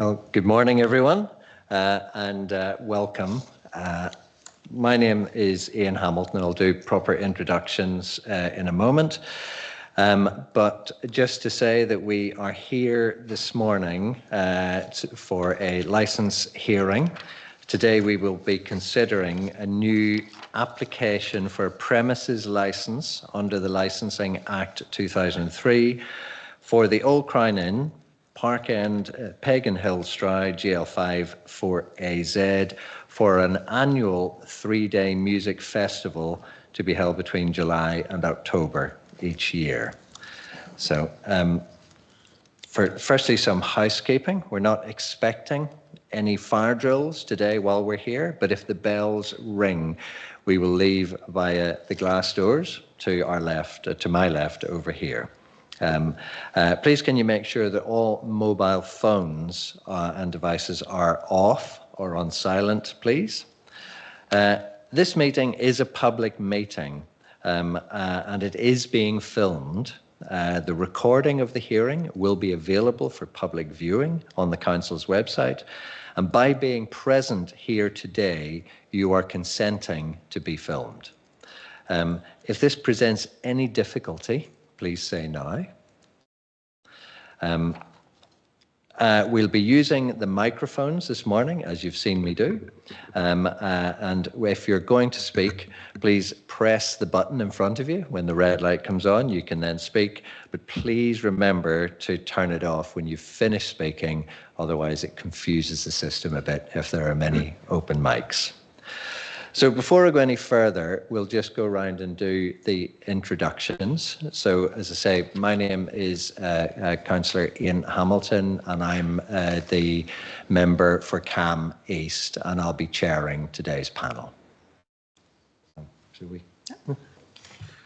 Well, good morning, everyone, and welcome. My name is Ian Hamilton. I'll do proper introductions in a moment. But just to say that we are here this morning for a license hearing. Today we will be considering a new application for a premises license under the Licensing Act 2003 for the Old Crown Inn, Park End, Paganhill, Stroud, GL5 4AZ for an annual 3-day music festival to be held between July and October each year. So firstly, some housekeeping. We're not expecting any fire drills today while we're here, but if the bells ring, we will leave via the glass doors to our left, to my left over here. Please can you make sure that all mobile phones and devices are off or on silent, please? This meeting is a public meeting and it is being filmed. The recording of the hearing will be available for public viewing on the Council's website, and by being present here today, you are consenting to be filmed. If this presents any difficulty, please say now. We'll be using the microphones this morning, as you've seen me do. And if you're going to speak, please press the button in front of you. When the red light comes on, you can then speak. But please remember to turn it off when you finish speaking. Otherwise, it confuses the system a bit if there are many open mics. So before I go any further, we'll just go around and do the introductions. So as I say, my name is Councillor Ian Hamilton, and I'm the member for Cam East, and I'll be chairing today's panel. Should we?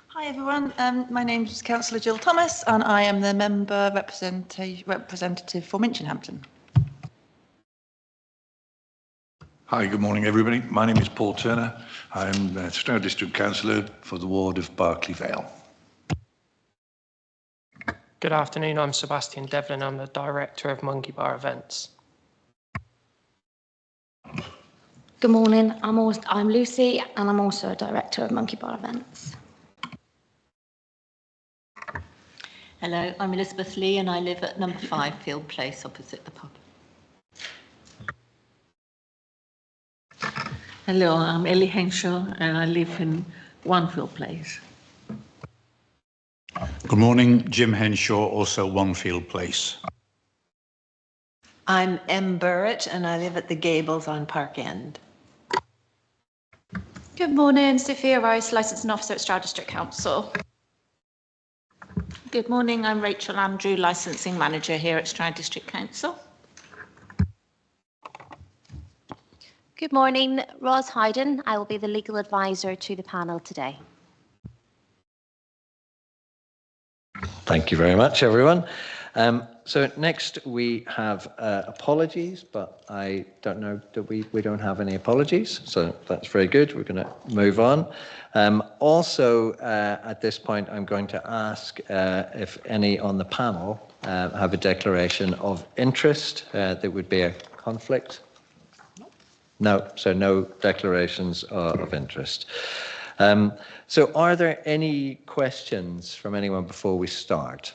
Hi everyone, my name is Councillor Jill Thomas, and I am the member representative for Minchinhampton. Hi, good morning everybody. My name is Paul Turner. I'm Stroud District Councillor for the ward of Berkeley Vale. Good afternoon, I'm Sebastian Devlin. I'm the Director of Monkey Bar Events. Good morning, I'm Lucy and I'm also a Director of Monkey Bar Events. Hello, I'm Elizabeth Lee and I live at number 5 Field Place opposite the pub. Hello, I'm Ellie Henshaw and I live in Onefield Place. Good morning, Jim Henshaw, also Onefield Place. I'm Em Burrett and I live at the Gables on Park End. Good morning, Sophia Rice, Licensing Officer at Stroud District Council. Good morning, I'm Rachel Andrew, Licensing Manager here at Stroud District Council. Good morning, Ros Hayden. I will be the legal advisor to the panel today. Thank you very much, everyone. So next we have apologies, but I don't know that we don't have any apologies, so that's very good. We're going to move on. Also, at this point, I'm going to ask if any on the panel have a declaration of interest. That would be a conflict. No, so no declarations of interest. So are there any questions from anyone before we start?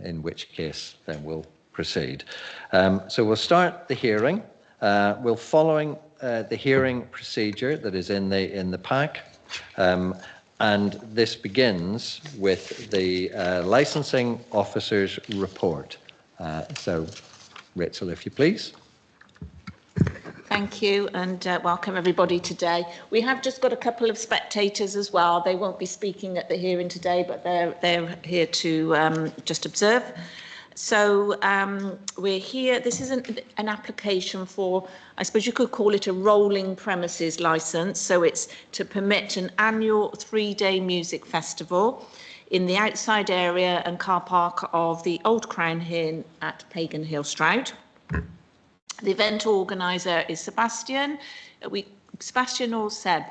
In which case, then we'll proceed. So we'll start the hearing. We'll following the hearing procedure that is in the pack. And this begins with the licensing officer's report. So Rachel, if you please. Thank you and welcome everybody today. We have just got a couple of spectators as well. They won't be speaking at the hearing today, but they're here to just observe. So we're here. This is an application for, I suppose you could call it a rolling premises licence. So it's to permit an annual 3-day music festival in the outside area and car park of the Old Crown Inn at Paganhill, Stroud. The event organiser is Sebastian. Sebastian or Seb?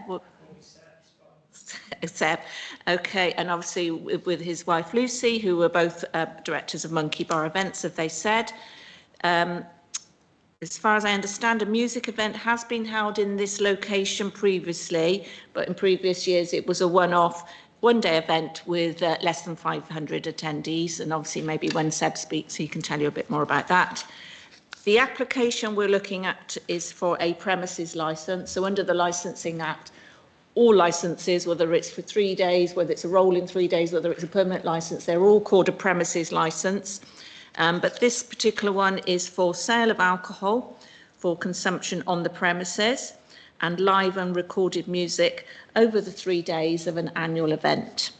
Seb. Okay, and obviously with his wife Lucy, who were both directors of Monkey Bar Events, as they said. As far as I understand, a music event has been held in this location previously, but in previous years it was a one-off, one-day event with less than 500 attendees. And obviously maybe when Seb speaks, he can tell you a bit more about that. The application we're looking at is for a premises licence. So under the Licensing Act, all licences, whether it's for 3 days, whether it's a rolling 3 days, whether it's a permanent licence, they're all called a premises licence. But this particular one is for sale of alcohol for consumption on the premises and live and recorded music over the 3 days of an annual event.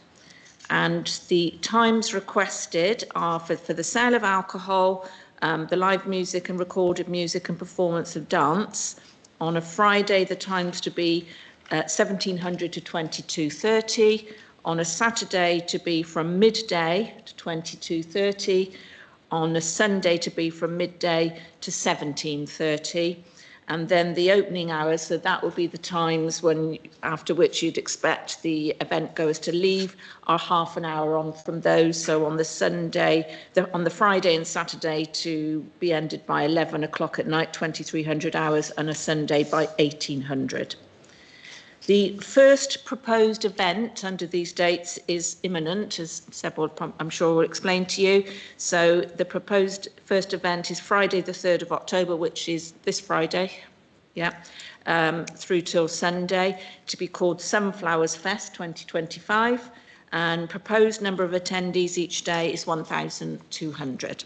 And the times requested are for the sale of alcohol, the live music and recorded music and performance of dance. On a Friday, the times to be 1700 to 22:30. On a Saturday to be from midday to 22:30. On a Sunday to be from midday to 17:30. And then the opening hours, so that would be the times when after which you'd expect the event goers to leave, are half an hour on from those. So on the Sunday, on the Friday and Saturday to be ended by 11 o'clock at night, 2300 hours, and a Sunday by 1800. The first proposed event under these dates is imminent, as Seb will, I'm sure, will explain to you. So the proposed first event is Friday the 3rd of October, which is this Friday, through till Sunday, to be called Sunflowers Fest 2025. And proposed number of attendees each day is 1,200.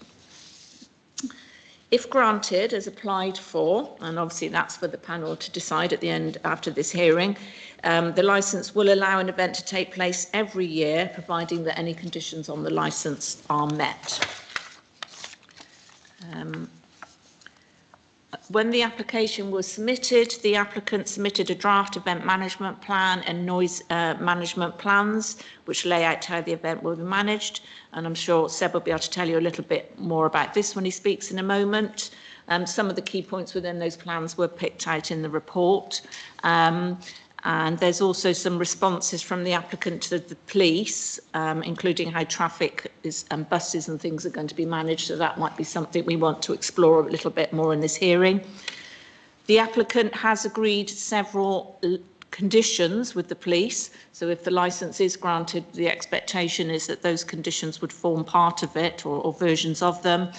If granted, as applied for, and obviously that's for the panel to decide at the end after this hearing, the licence will allow an event to take place every year, providing that any conditions on the licence are met. When the application was submitted, the applicant submitted a draft event management plan and noise management plans, which lay out how the event will be managed. And I'm sure Seb will be able to tell you a little bit more about this when he speaks in a moment. Some of the key points within those plans were picked out in the report. And there's also some responses from the applicant to the police, including how traffic is and buses and things are going to be managed. So that might be something we want to explore a little bit more in this hearing. The applicant has agreed several conditions with the police. So if the licence is granted, the expectation is that those conditions would form part of it, or versions of them.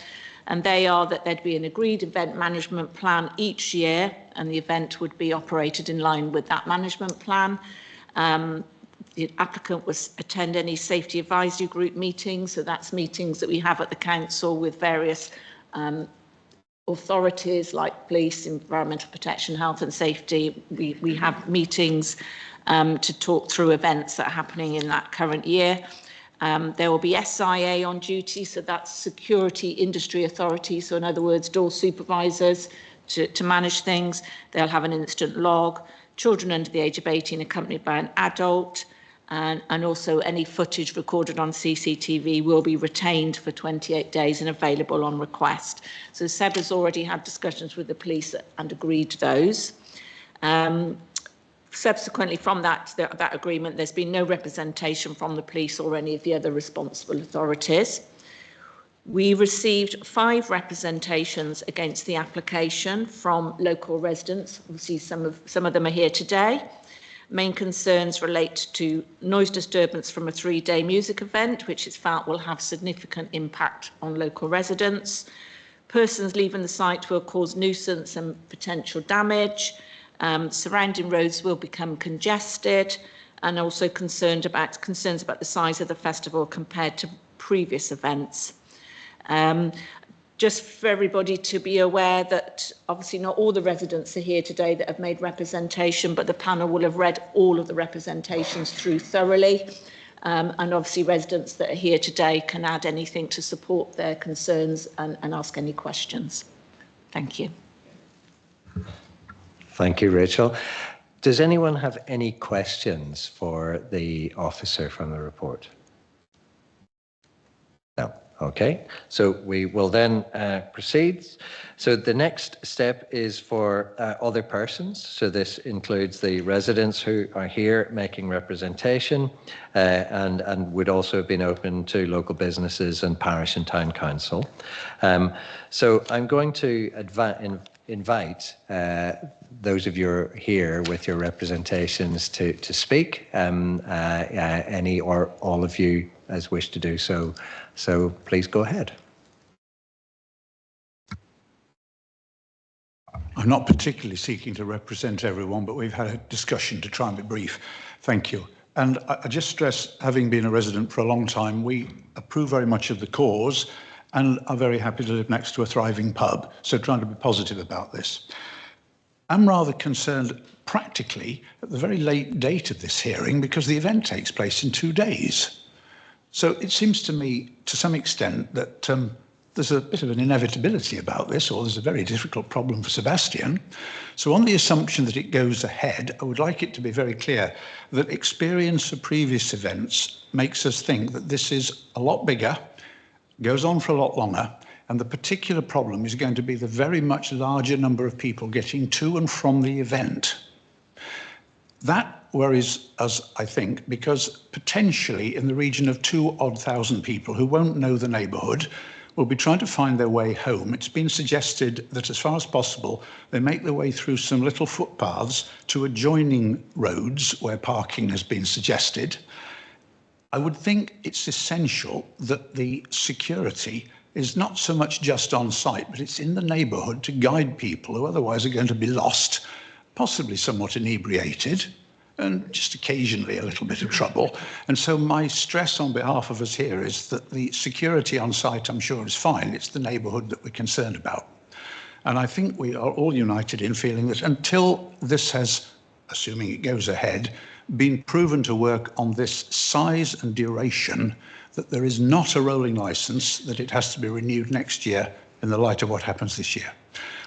And they are that there'd be an agreed event management plan each year, and the event would be operated in line with that management plan. The applicant will attend any safety advisory group meetings, so that's meetings that we have at the council with various authorities like police, environmental protection, health and safety. We have meetings to talk through events that are happening in that current year. There will be SIA on duty, so that's Security Industry Authority, so in other words, door supervisors to manage things. They'll have an incident log, children under the age of 18 accompanied by an adult, and also any footage recorded on CCTV will be retained for 28 days and available on request. So Seb has already had discussions with the police and agreed those. Subsequently from that agreement, there's been no representation from the police or any of the other responsible authorities. We received 5 representations against the application from local residents. Obviously, some of them are here today. Main concerns relate to noise disturbance from a 3-day music event, which is felt will have significant impact on local residents. Persons leaving the site will cause nuisance and potential damage. Surrounding roads will become congested, and also concerns about the size of the festival compared to previous events. Just for everybody to be aware that obviously not all the residents are here today that have made representation, but the panel will have read all of the representations through thoroughly. And obviously residents that are here today can add anything to support their concerns and ask any questions. Thank you. Thank you, Rachel. Does anyone have any questions for the officer from the report? No. Okay, so we will then proceed. So the next step is for other persons. So this includes the residents who are here making representation and would also have been open to local businesses and parish and town council. So I'm going to invite those of you here with your representations to speak, any or all of you as wish to do so. So please go ahead. I'm not particularly seeking to represent everyone, but we've had a discussion to try and be brief. Thank you. And I just stress, having been a resident for a long time, we approve very much of the cause and are very happy to live next to a thriving pub. So trying to be positive about this. I'm rather concerned practically at the very late date of this hearing because the event takes place in 2 days. So it seems to me, to some extent, that there's a bit of an inevitability about this, or there's a very difficult problem for Sebastian. So on the assumption that it goes ahead, I would like it to be very clear that experience of previous events makes us think that this is a lot bigger, goes on for a lot longer, and the particular problem is going to be the very much larger number of people getting to and from the event. That worries us, I think, because potentially in the region of 2,000 people who won't know the neighbourhood will be trying to find their way home. It's been suggested that as far as possible, they make their way through some little footpaths to adjoining roads where parking has been suggested. I would think it's essential that the security is not so much just on site, but it's in the neighbourhood to guide people who otherwise are going to be lost, possibly somewhat inebriated, and just occasionally a little bit of trouble. And so my stress on behalf of us here is that the security on site, I'm sure, is fine. It's the neighbourhood that we're concerned about. And I think we are all united in feeling that until this has, assuming it goes ahead, been proven to work on this size and duration, that there is not a rolling licence, that it has to be renewed next year in the light of what happens this year.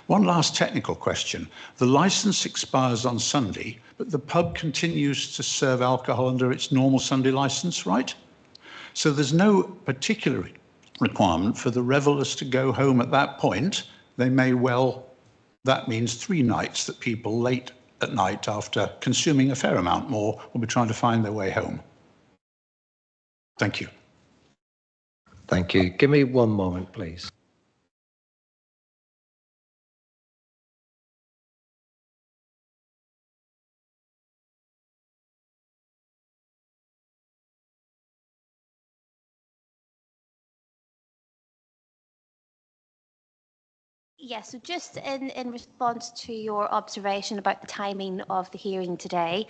One last technical question. The licence expires on Sunday, but the pub continues to serve alcohol under its normal Sunday licence, right? So there's no particular requirement for the revellers to go home at that point. They may well, that means 3 nights that people late at night after consuming a fair amount more will be trying to find their way home. Thank you. Thank you. Give me one moment, please. Yes, so just in response to your observation about the timing of the hearing today,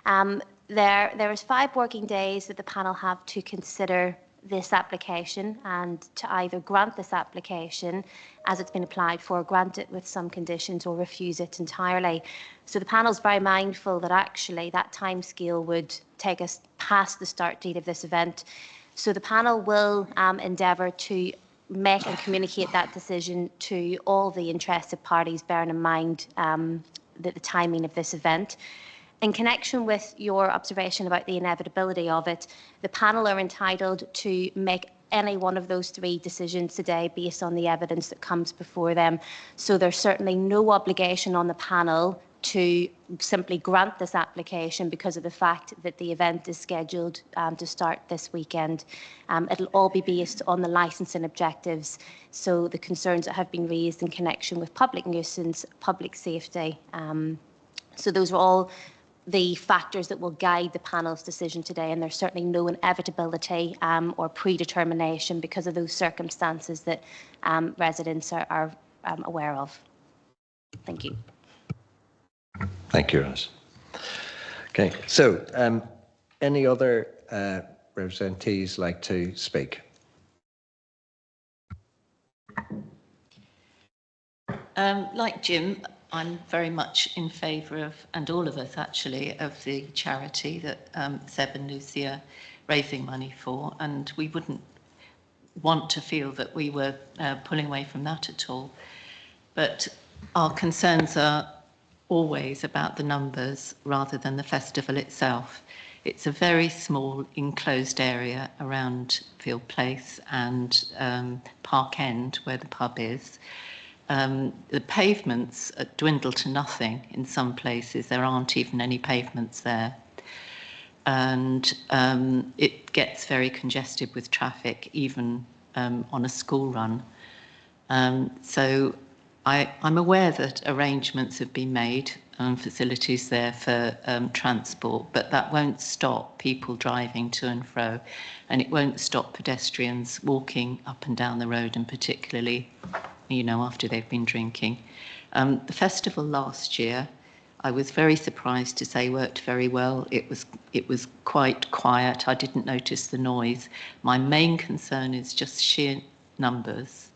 there is 5 working days that the panel have to consider this application and to either grant this application as it's been applied for, grant it with some conditions or refuse it entirely. So the panel is very mindful that actually that timescale would take us past the start date of this event. So the panel will endeavour to make and communicate that decision to all the interested parties, bearing in mind that the timing of this event. In connection with your observation about the inevitability of it, the panel are entitled to make any one of those 3 decisions today based on the evidence that comes before them. So there's certainly no obligation on the panel to simply grant this application because of the fact that the event is scheduled to start this weekend. It'll all be based on the licensing objectives, so the concerns that have been raised in connection with public nuisance, public safety. So those are all the factors that will guide the panel's decision today, and there's certainly no inevitability or predetermination because of those circumstances that residents are aware of. Thank you. Thank you, Ros. Okay, so any other representees like to speak? Like Jim, I'm very much in favour of, and all of us actually, of the charity that Seb and Lucy are raising money for, and we wouldn't want to feel that we were pulling away from that at all. But our concerns are always about the numbers rather than the festival itself. It's a very small enclosed area around Field Place and Park End, where the pub is. The pavements dwindle to nothing in some places. There aren't even any pavements there. And it gets very congested with traffic, even on a school run. So I'm aware that arrangements have been made, facilities there for transport, but that won't stop people driving to and fro, and it won't stop pedestrians walking up and down the road, and particularly, you know, after they've been drinking. The festival last year, I was very surprised to say worked very well. It was quite quiet. I didn't notice the noise. My main concern is just sheer numbers.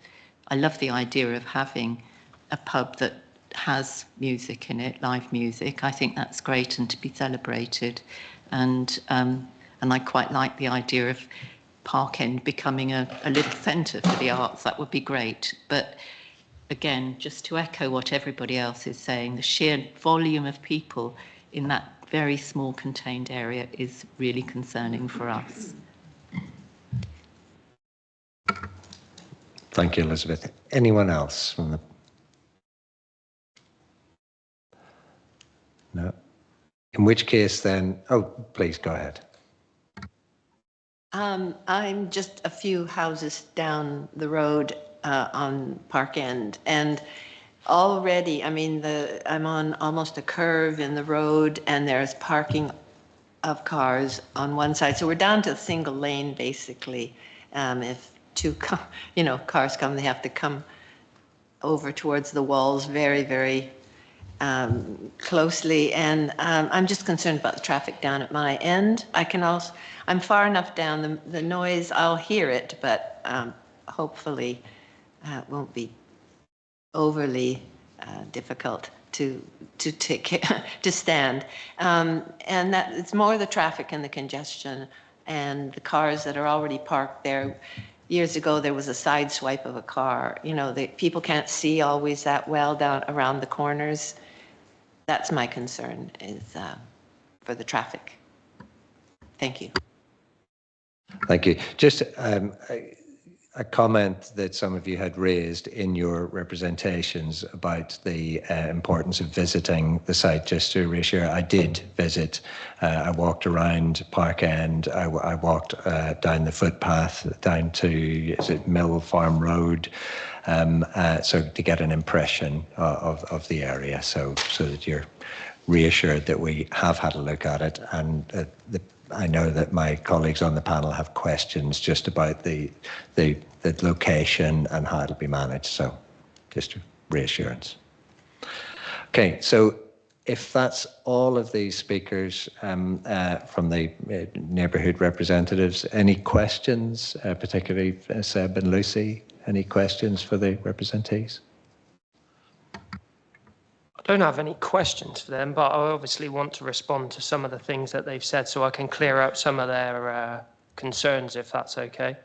I love the idea of having a pub that has music in it, live music. I think that's great and to be celebrated. And I quite like the idea of Park End becoming a little centre for the arts. That would be great. But again, just to echo what everybody else is saying, the sheer volume of people in that very small contained area is really concerning for us. Thank you, Elizabeth. Anyone else from the... No? In which case then... Oh, please, go ahead. I'm just a few houses down the road on Park End, and already, I mean, I'm on almost a curve in the road, and there's parking of cars on one side. So we're down to a single lane, basically. If two, cars come, they have to come over towards the walls very, very closely. And I'm just concerned about the traffic down at my end. I'm far enough down, the noise, I'll hear it, but hopefully it won't be overly difficult to stand. And that it's more the traffic and the congestion and the cars that are already parked there. Years ago, there was a side swipe of a car. You know, people can't see always that well down around the corners. That's my concern, is for the traffic. Thank you. Thank you. Just a comment that some of you had raised in your representations about the importance of visiting the site. Just to reassure, I did visit. I walked around Park End. I walked down the footpath down to Mill Farm Road, so to get an impression of the area, so that you're reassured that we have had a look at it. And I know that my colleagues on the panel have questions just about the location and how it'll be managed. So just reassurance. Okay, so if that's all of these speakers from the neighbourhood representatives, any questions, particularly Seb and Lucy, any questions for the representees? I don't have any questions for them, but I obviously want to respond to some of the things that they've said so I can clear up some of their concerns, if that's okay.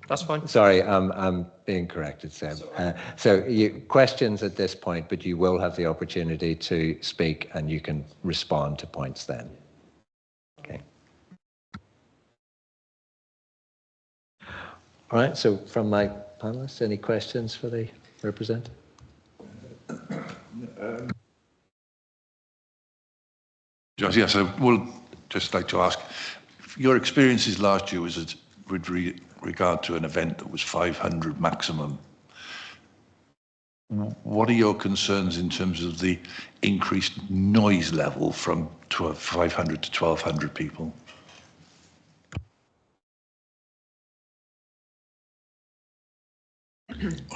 That's fine. Sorry, I'm being corrected, Sam. So questions at this point, but you will have the opportunity to speak and you can respond to points then. Okay. All right, so from my panelists, any questions for the representative? Yes, I would just like to ask, your experiences last year was with regard to an event that was 500 maximum. What are your concerns in terms of the increased noise level from 500 to 1,200 people?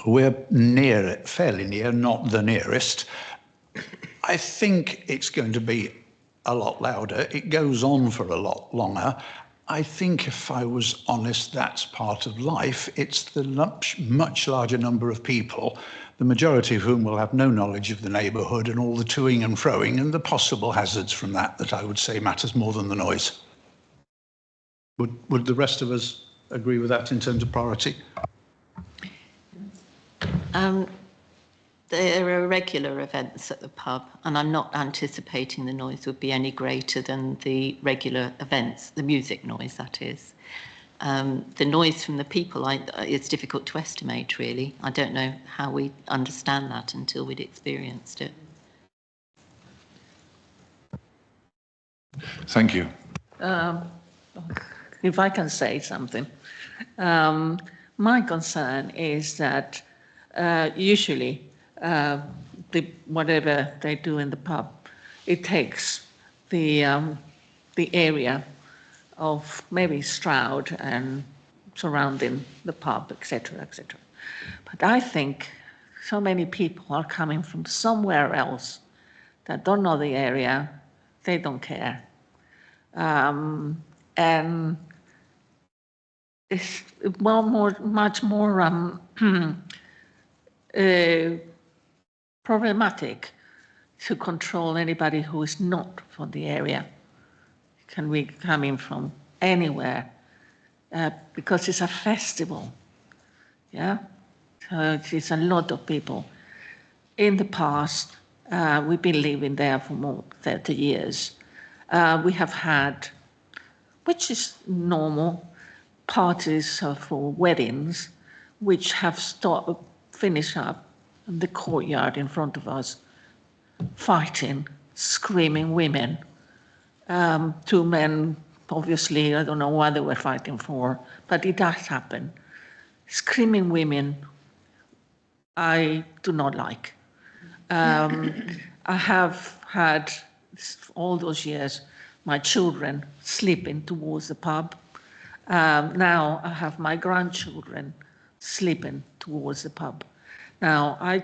We're near it, fairly near, not the nearest. I think it's going to be a lot louder. It goes on for a lot longer. I think, if I was honest, that's part of life. It's the much larger number of people, the majority of whom will have no knowledge of the neighbourhood, and all the toing and froing and the possible hazards from that I would say matters more than the noise. Would the rest of us agree with that in terms of priority? There are regular events at the pub, and I'm not anticipating the noise would be any greater than the regular events, the music noise, that is. The noise from the people, it's difficult to estimate, really. I don't know how we understand that until we'd experienced it. Thank you. If I can say something, my concern is that usually whatever they do in the pub, it takes the area of maybe Stroud and surrounding the pub, etc., etc. But I think so many people are coming from somewhere else that don't know the area, they don't care. And it's much more problematic to control anybody who is not from the area. Can be coming from anywhere because it's a festival. Yeah, so it's a lot of people. In the past, we've been living there for more than 30 years. We have had, which is normal, parties for weddings, which have finished up in the courtyard in front of us, fighting, screaming women. Two men, obviously, I don't know what they were fighting for, but it does happen. Screaming women, I do not like. I have had, all those years, my children sleeping towards the pub. Now I have my grandchildren sleeping towards the pub. Now, I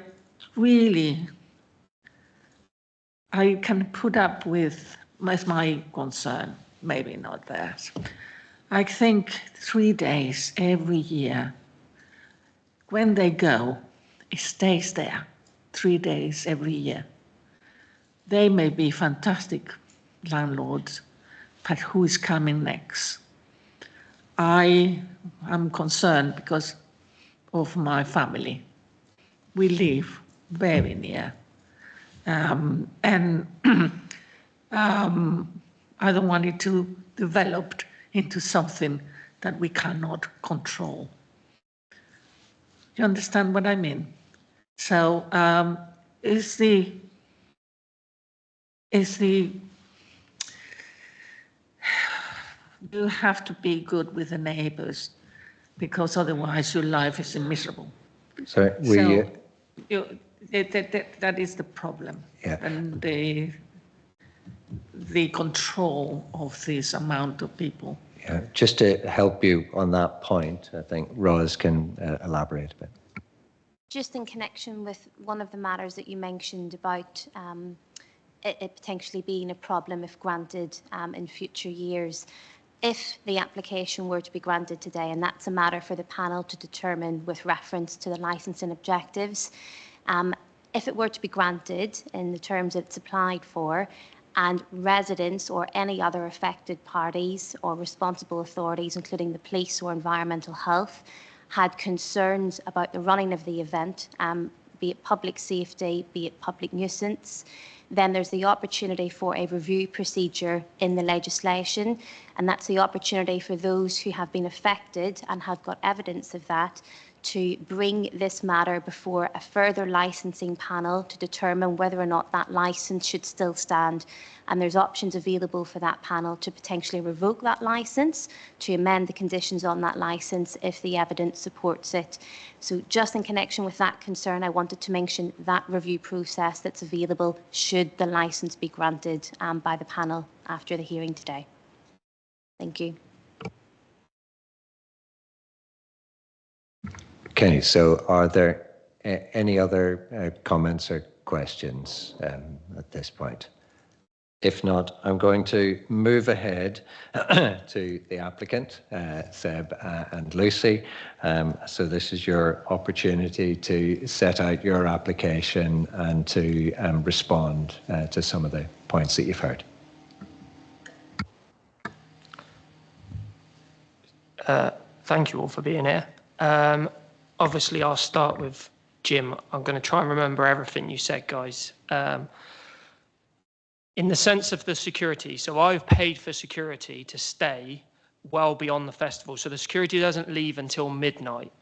can put up with my concern, maybe not theirs. I think 3 days every year, when they go, it stays there 3 days every year. They may be fantastic landlords, but who is coming next? I am concerned because of my family. We live very near. And I don't want it to develop into something that we cannot control. You understand what I mean? So you have to be good with the neighbors, because otherwise your life is miserable. So that is the problem. Yeah. And the control of this amount of people. Yeah, just to help you on that point, I think Roz can elaborate a bit. Just in connection with one of the matters that you mentioned about it potentially being a problem if granted in future years. If the application were to be granted today, and that's a matter for the panel to determine with reference to the licensing objectives, if it were to be granted in the terms that it's applied for, and residents or any other affected parties or responsible authorities, including the police or environmental health, had concerns about the running of the event, be it public safety, be it public nuisance, then there's the opportunity for a review procedure in the legislation, and that's the opportunity for those who have been affected and have got evidence of that to bring this matter before a further licensing panel to determine whether or not that licence should still stand. And there's options available for that panel to potentially revoke that licence, to amend the conditions on that licence if the evidence supports it. So just in connection with that concern, I wanted to mention that review process that's available should the licence be granted by the panel after the hearing today. Thank you. Okay, so are there any other comments or questions at this point? If not, I'm going to move ahead to the applicant, Seb and Lucy. So this is your opportunity to set out your application and to respond to some of the points that you've heard. Thank you all for being here. Obviously, I'll start with Jim, I'm going to try and remember everything you said, guys. In the sense of the security, so I've paid for security to stay well beyond the festival. So the security doesn't leave until midnight.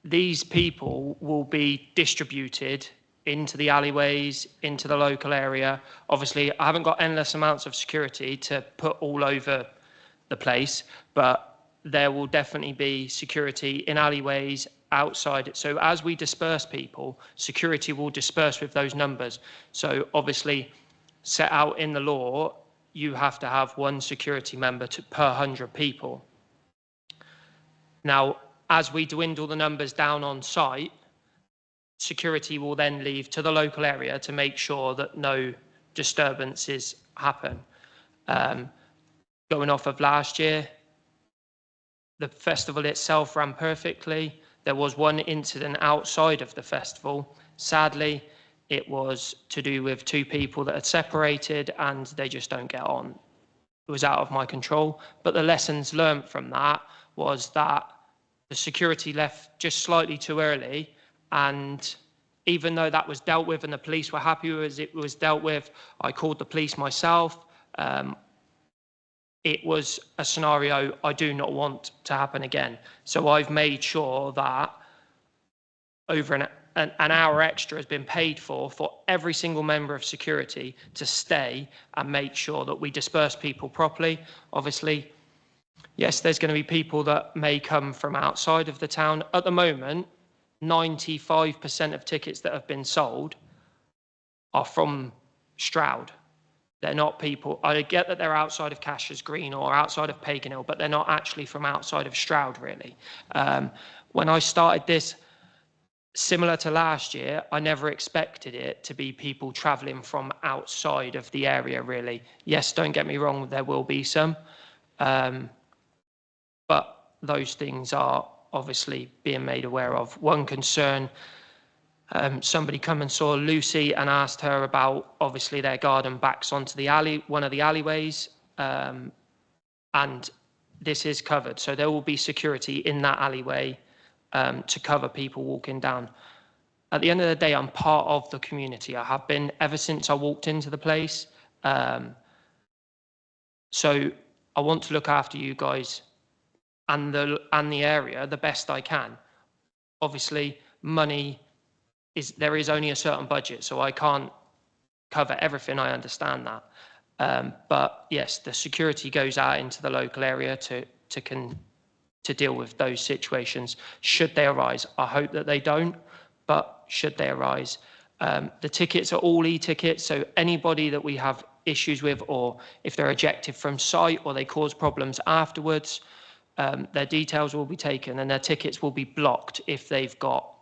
These people will be distributed into the alleyways, into the local area. Obviously, I haven't got endless amounts of security to put all over the place, but there will definitely be security in alleyways, outside it. So as we disperse people, security will disperse with those numbers. So obviously, set out in the law, you have to have one security member per 100 people. Now, as we dwindle the numbers down on site, security will then leave to the local area to make sure that no disturbances happen. Going off of last year, the festival itself ran perfectly. There was one incident outside of the festival. Sadly, it was to do with two people that had separated and they just don't get on. It was out of my control. But the lessons learned from that was that the security left just slightly too early, and even though that was dealt with and the police were happy as it was dealt with, I called the police myself. It was a scenario I do not want to happen again. So I've made sure that over an hour extra has been paid for every single member of security to stay and make sure that we disperse people properly. Obviously, yes, there's going to be people that may come from outside of the town. At the moment, 95% of tickets that have been sold are from Stroud. They're not people, I get that they're outside of Cashers Green or outside of Paganhill, but they're not actually from outside of Stroud, really. When I started this, similar to last year, I never expected it to be people travelling from outside of the area, really. Yes, don't get me wrong, there will be some. But those things are obviously being made aware of. One concern, somebody come and saw Lucy and asked her about, obviously their garden backs onto the alley, one of the alleyways, and this is covered. So there will be security in that alleyway to cover people walking down. At the end of the day, I'm part of the community. I have been ever since I walked into the place. So I want to look after you guys and the area the best I can. Obviously, there is only a certain budget, so I can't cover everything, I understand that. But yes, the security goes out into the local area to deal with those situations, should they arise. I hope that they don't, but should they arise. The tickets are all e-tickets, so anybody that we have issues with, or if they're ejected from site or they cause problems afterwards, their details will be taken and their tickets will be blocked if they've got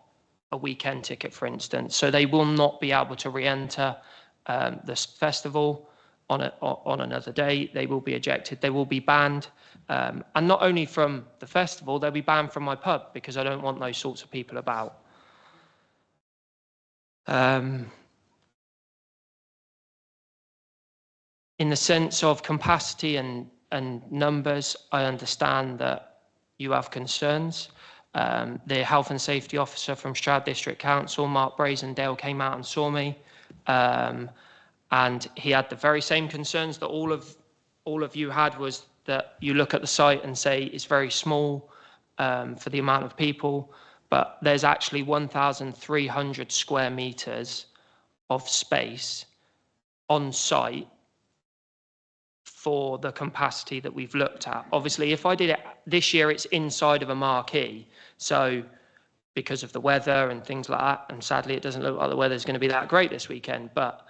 a weekend ticket, for instance. So they will not be able to re-enter this festival on another day. They will be ejected. They will be banned. And not only from the festival, they'll be banned from my pub because I don't want those sorts of people about. In the sense of capacity and numbers, I understand that you have concerns. The health and safety officer from Stroud District Council, Mark Brazendale, came out and saw me, and he had the very same concerns that all of you had, was that you look at the site and say it's very small for the amount of people, but there's actually 1,300 square meters of space on site for the capacity that we've looked at. Obviously, if I did it this year, it's inside of a marquee. So because of the weather and things like that, and sadly, it doesn't look like the weather's going to be that great this weekend, but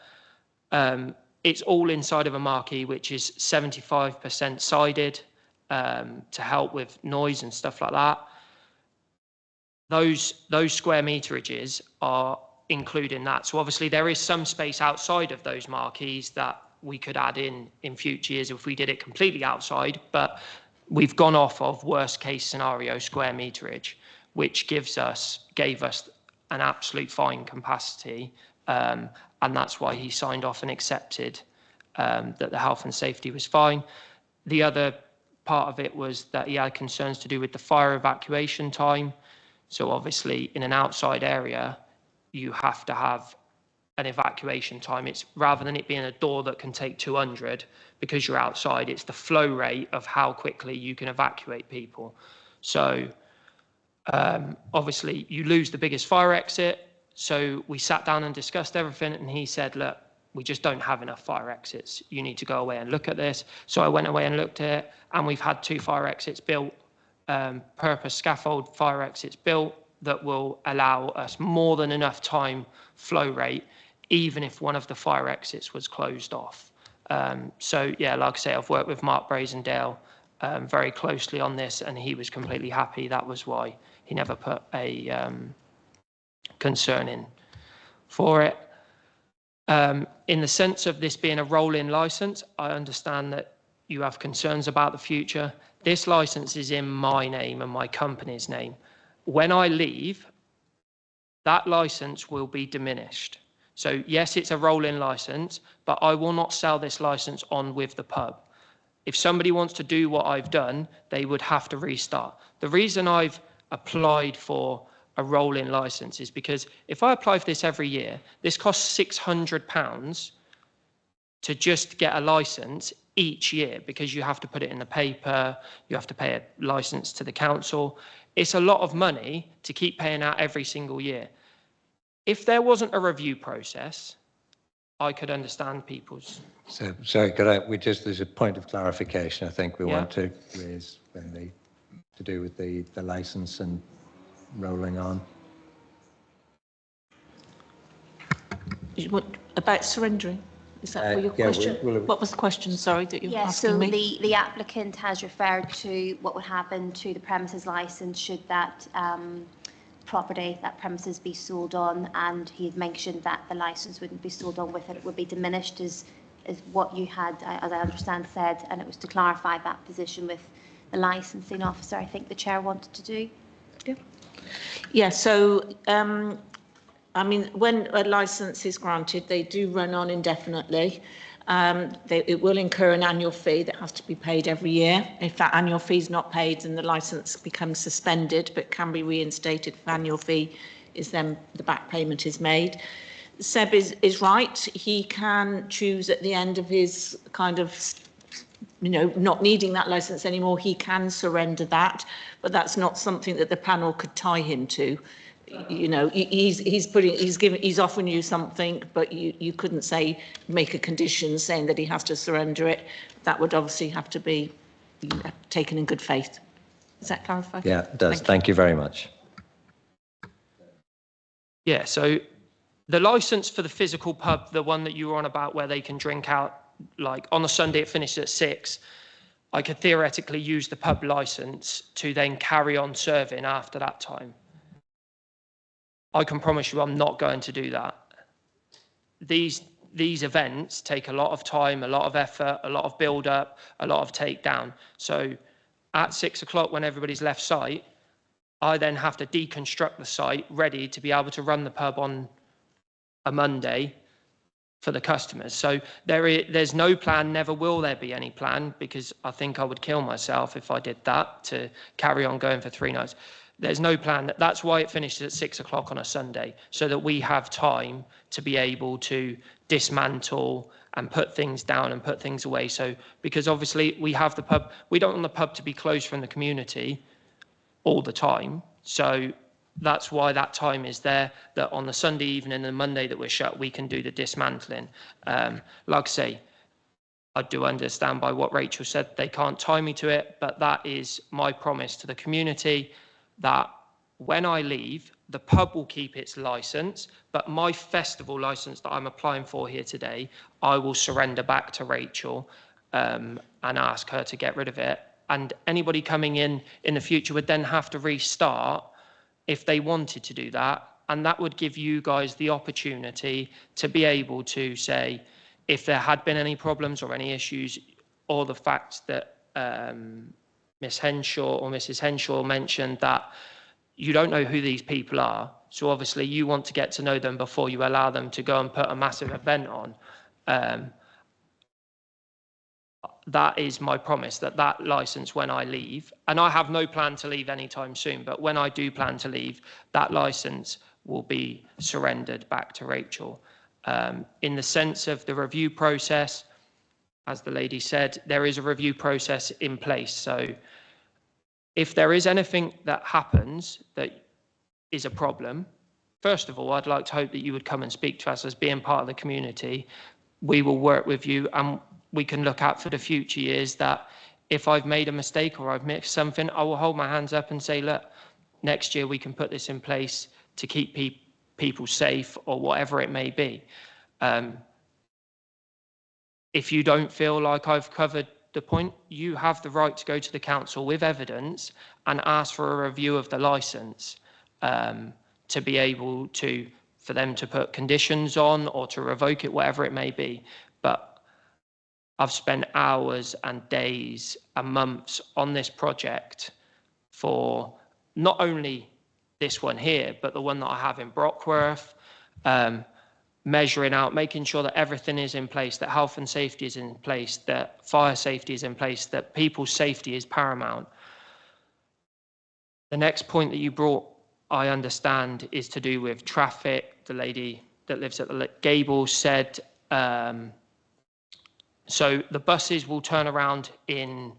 it's all inside of a marquee, which is 75% sided to help with noise and stuff like that. Those square meterages are including that. So obviously there is some space outside of those marquees that we could add in future years if we did it completely outside, but we've gone off of worst case scenario square meterage, which gave us an absolute fine capacity, and that's why he signed off and accepted that the health and safety was fine. The other part of it was that he had concerns to do with the fire evacuation time. So obviously in an outside area, you have to have an evacuation time. It's rather than it being a door that can take 200 because you're outside, it's the flow rate of how quickly you can evacuate people. So obviously you lose the biggest fire exit. So we sat down and discussed everything, and he said, look, we just don't have enough fire exits. You need to go away and look at this. So I went away and looked at it, and we've had 2 fire exits built, purpose scaffold fire exits built that will allow us more than enough time flow rate, even if one of the fire exits was closed off. So yeah, like I say, I've worked with Mark Brazendale very closely on this, and he was completely happy. That was why he never put a concern in for it. In the sense of this being a roll-in license, I understand that you have concerns about the future. This license is in my name and my company's name. When I leave, that license will be diminished. So yes, it's a roll-in license, but I will not sell this license on with the pub. If somebody wants to do what I've done, they would have to restart. The reason I've applied for a roll-in license is because if I apply for this every year, this costs £600 to just get a license each year, because you have to put it in the paper, you have to pay a license to the council. It's a lot of money to keep paying out every single year. If there wasn't a review process, I could understand people's. So, sorry, there's a point of clarification I think we want to raise to do with the license and rolling on. What about surrendering? Is that for your question? What was the question, sorry, that you were asking me? So the applicant has referred to what would happen to the premises licence should that property, that premises be sold on, and he had mentioned that the licence wouldn't be sold on with it, it would be diminished is what you had, as I understand, said, and it was to clarify that position with the licensing officer, I think the chair wanted to do. Yeah, so I mean, when a licence is granted, they do run on indefinitely. It will incur an annual fee that has to be paid every year. If that annual fee is not paid, then the licence becomes suspended, but can be reinstated if the annual fee is then the back payment is made. Seb is right. He can choose at the end of his kind of, not needing that licence anymore, he can surrender that, but that's not something that the panel could tie him to. He's offering you something, but you couldn't say, make a condition saying that he has to surrender it. That would obviously have to be taken in good faith. Does that clarify? Yeah, it does. Thank you very much. Yeah, so the license for the physical pub, the one that you were on about where they can drink out, like on a Sunday it finishes at 6, I could theoretically use the pub license to then carry on serving after that time. I can promise you I'm not going to do that. These events take a lot of time, a lot of effort, a lot of build up, a lot of takedown. So at 6 o'clock when everybody's left site, I then have to deconstruct the site ready to be able to run the pub on a Monday for the customers. So there's no plan, never will there be any plan, because I think I would kill myself if I did that, to carry on going for 3 nights. There's no plan. That's why it finishes at 6 o'clock on a Sunday, so that we have time to be able to dismantle and put things down and put things away. So, because obviously we have the pub, we don't want the pub to be closed from the community all the time. So that's why that time is there, that on the Sunday evening and the Monday that we're shut, we can do the dismantling. Like I say, I do understand by what Rachel said, they can't tie me to it, but that is my promise to the community, that when I leave, the pub will keep its licence, but my festival licence that I'm applying for here today, I will surrender back to Rachel and ask her to get rid of it. And anybody coming in the future would then have to restart if they wanted to do that. And that would give you guys the opportunity to be able to say, if there had been any problems or any issues, or the fact that Miss Henshaw or Mrs. Henshaw mentioned that you don't know who these people are. So obviously you want to get to know them before you allow them to go and put a massive event on. That is my promise, that licence when I leave, and I have no plan to leave anytime soon, but when I do plan to leave, that licence will be surrendered back to Rachel. In the sense of the review process, as the lady said, there is a review process in place. So if there is anything that happens that is a problem, first of all, I'd like to hope that you would come and speak to us as being part of the community. We will work with you and we can look out for the future years that if I've made a mistake or I've missed something, I will hold my hands up and say, look, next year we can put this in place to keep people safe or whatever it may be. If you don't feel like I've covered the point, you have the right to go to the council with evidence and ask for a review of the licence to be able to, for them to put conditions on or to revoke it, whatever it may be. But I've spent hours and days and months on this project for not only this one here, but the one that I have in Brockworth, measuring out, making sure that everything is in place, that health and safety is in place, that fire safety is in place, that people's safety is paramount. The next point that you brought, I understand, is to do with traffic. The lady that lives at the Gables said, so the buses will turn around in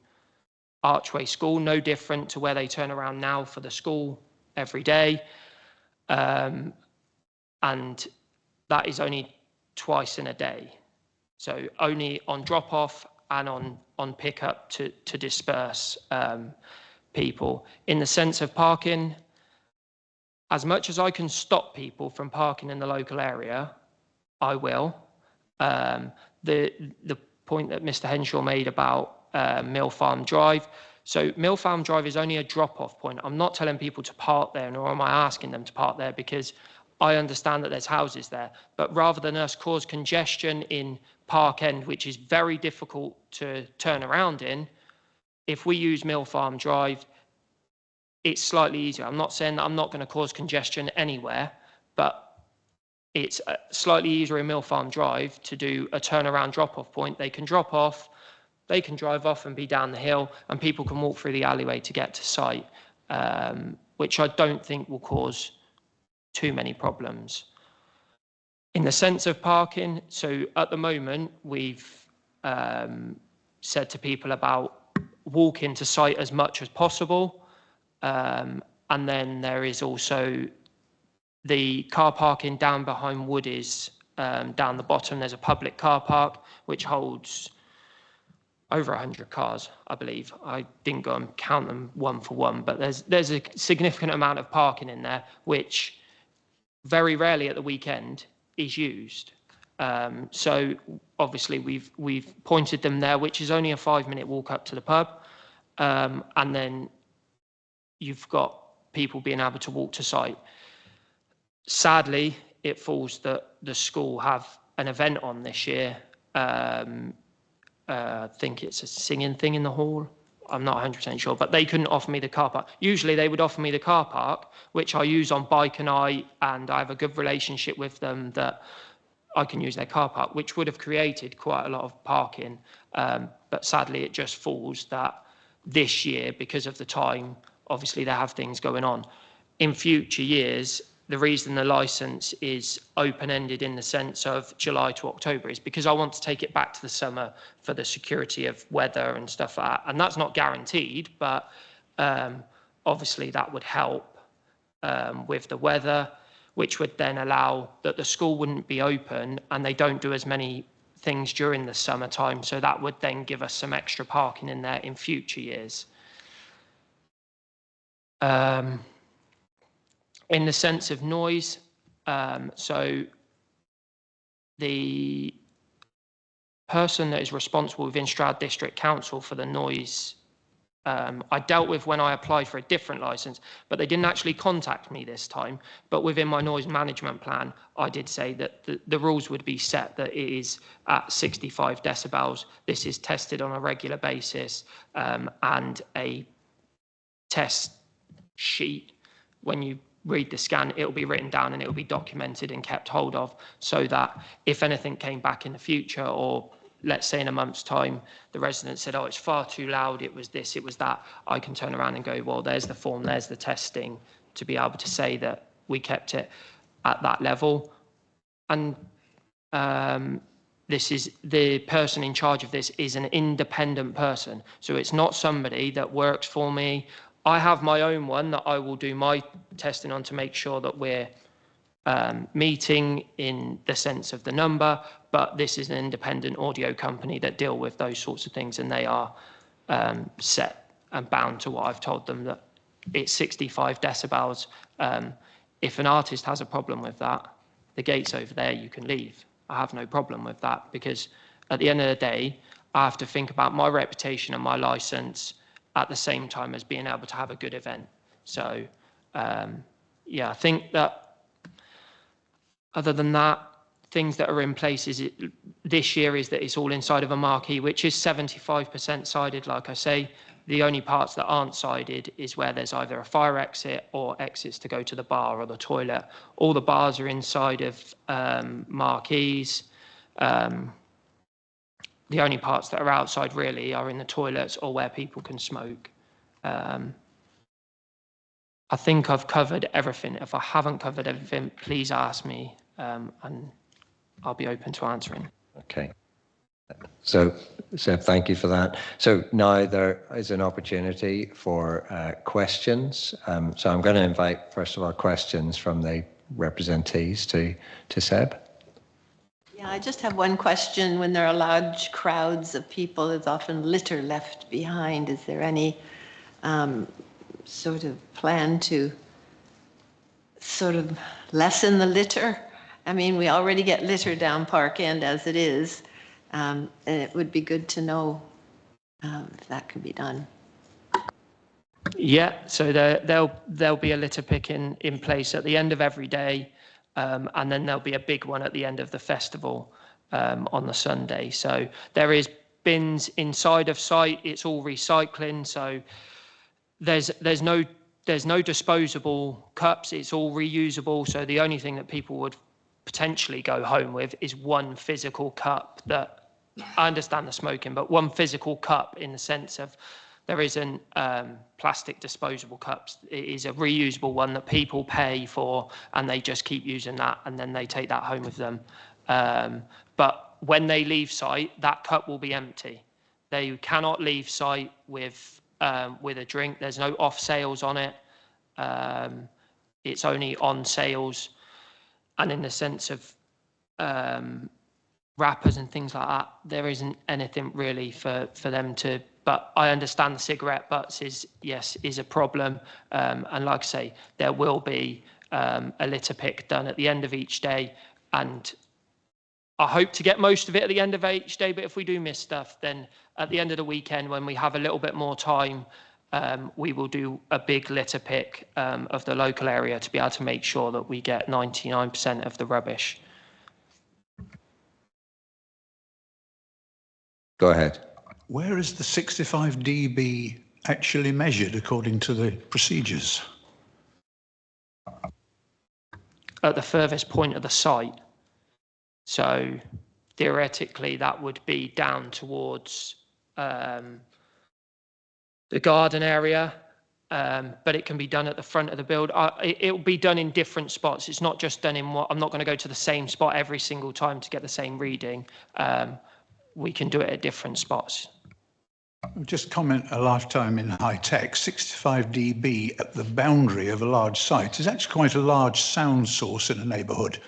Archway School, no different to where they turn around now for the school every day. And that is only twice in a day. So only on drop off and on pickup to disperse people. In the sense of parking, as much as I can stop people from parking in the local area, I will. The point that Mr. Henshaw made about Mill Farm Drive. So Mill Farm Drive is only a drop-off point. I'm not telling people to park there, nor am I asking them to park there, because I understand that there's houses there. But rather than us cause congestion in Park End, which is very difficult to turn around in, if we use Mill Farm Drive, it's slightly easier. I'm not saying that I'm not going to cause congestion anywhere, but it's slightly easier in Mill Farm Drive to do a turnaround drop-off point. They can drop off, they can drive off and be down the hill, and people can walk through the alleyway to get to site, which I don't think will cause too many problems. In the sense of parking, so at the moment, we've said to people about walking to site as much as possible. And then there is also the car parking down behind Woodies, down the bottom. There's a public car park which holds over 100 cars, I believe. I didn't go and count them one for one, but there's a significant amount of parking in there, which very rarely at the weekend is used. So obviously we've pointed them there, which is only a 5-minute walk up to the pub, and then you've got people being able to walk to site. Sadly, it falls that the school have an event on this year. I think it's a singing thing in the hall. I'm not 100% sure, but they couldn't offer me the car park. Usually they would offer me the car park, which I use on Bike and I have a good relationship with them that I can use their car park, which would have created quite a lot of parking. But sadly, it just falls that this year, because of the time, obviously they have things going on. In future years, the reason the licence is open-ended in the sense of July to October is because I want to take it back to the summer for the security of weather and stuff like that. And that's not guaranteed, but obviously that would help with the weather, which would then allow that the school wouldn't be open and they don't do as many things during the summertime. So that would then give us some extra parking in there in future years. In the sense of noise, so the person that is responsible within Stroud District Council for the noise, I dealt with when I applied for a different licence, but they didn't actually contact me this time. But within my noise management plan, I did say that the rules would be set that it is at 65 decibels. This is tested on a regular basis, and a test sheet, when you read the scan, it will be written down and it will be documented and kept hold of, so that if anything came back in the future, or let's say in a month's time, the resident said, oh, it's far too loud, it was this, it was that, I can turn around and go, well, there's the form, there's the testing, to be able to say that we kept it. at that level. And this is the person in charge of this is an independent person. So it's not somebody that works for me. I have my own one that I will do my testing on to make sure that we're meeting in the sense of the number, but this is an independent audio company that deal with those sorts of things, and they are set and bound to what I've told them, that it's 65 decibels. If an artist has a problem with that, the gate's over there, you can leave. I have no problem with that, because at the end of the day, I have to think about my reputation and my license at the same time as being able to have a good event. So, yeah, I think that other than that, things that are in place this year is that it's all inside of a marquee, which is 75% sided, like I say. The only parts that aren't sided is where there's either a fire exit or exits to go to the bar or the toilet. All the bars are inside of marquees. The only parts that are outside really are in the toilets or where people can smoke. I think I've covered everything. If I haven't covered everything, please ask me, and I'll be open to answering. Okay. So thank you for that. So now there is an opportunity for questions. So I'm going to invite, first of all, questions from the representees to Seb. Yeah, I just have one question. When there are large crowds of people, there's often litter left behind. Is there any sort of plan to sort of lessen the litter? I mean, we already get litter down Park End as it is, and it would be good to know if that could be done. Yeah, so there'll be a litter pick in place at the end of every day, and then there'll be a big one at the end of the festival on the Sunday. So there is bins inside of site. It's all recycling. So there's no disposable cups. It's all reusable. So the only thing that people would potentially go home with is one physical cup. That I understand the smoking, but one physical cup in the sense of there isn't plastic disposable cups. It is a reusable one that people pay for, and they just keep using that, and then they take that home with them. But when they leave site, that cup will be empty. They cannot leave site with a drink. There's no off sales on it. It's only on sales. And in the sense of wrappers and things like that, there isn't anything really for them to. But I understand the cigarette butts is a problem. And like I say, there will be a litter pick done at the end of each day. And I hope to get most of it at the end of each day. But if we do miss stuff, then at the end of the weekend, when we have a little bit more time, we will do a big litter pick of the local area to be able to make sure that we get 99% of the rubbish. Go ahead. Where is the 65 dB actually measured according to the procedures? At the furthest point of the site. So theoretically, that would be down towards the garden area, but it can be done at the front of the build. It will be done in different spots. It's not just done in what. I'm not going to go to the same spot every single time to get the same reading. We can do it at different spots. Just comment, a lifetime in high tech, 65 dB at the boundary of a large site is actually quite a large sound source in a neighbourhood.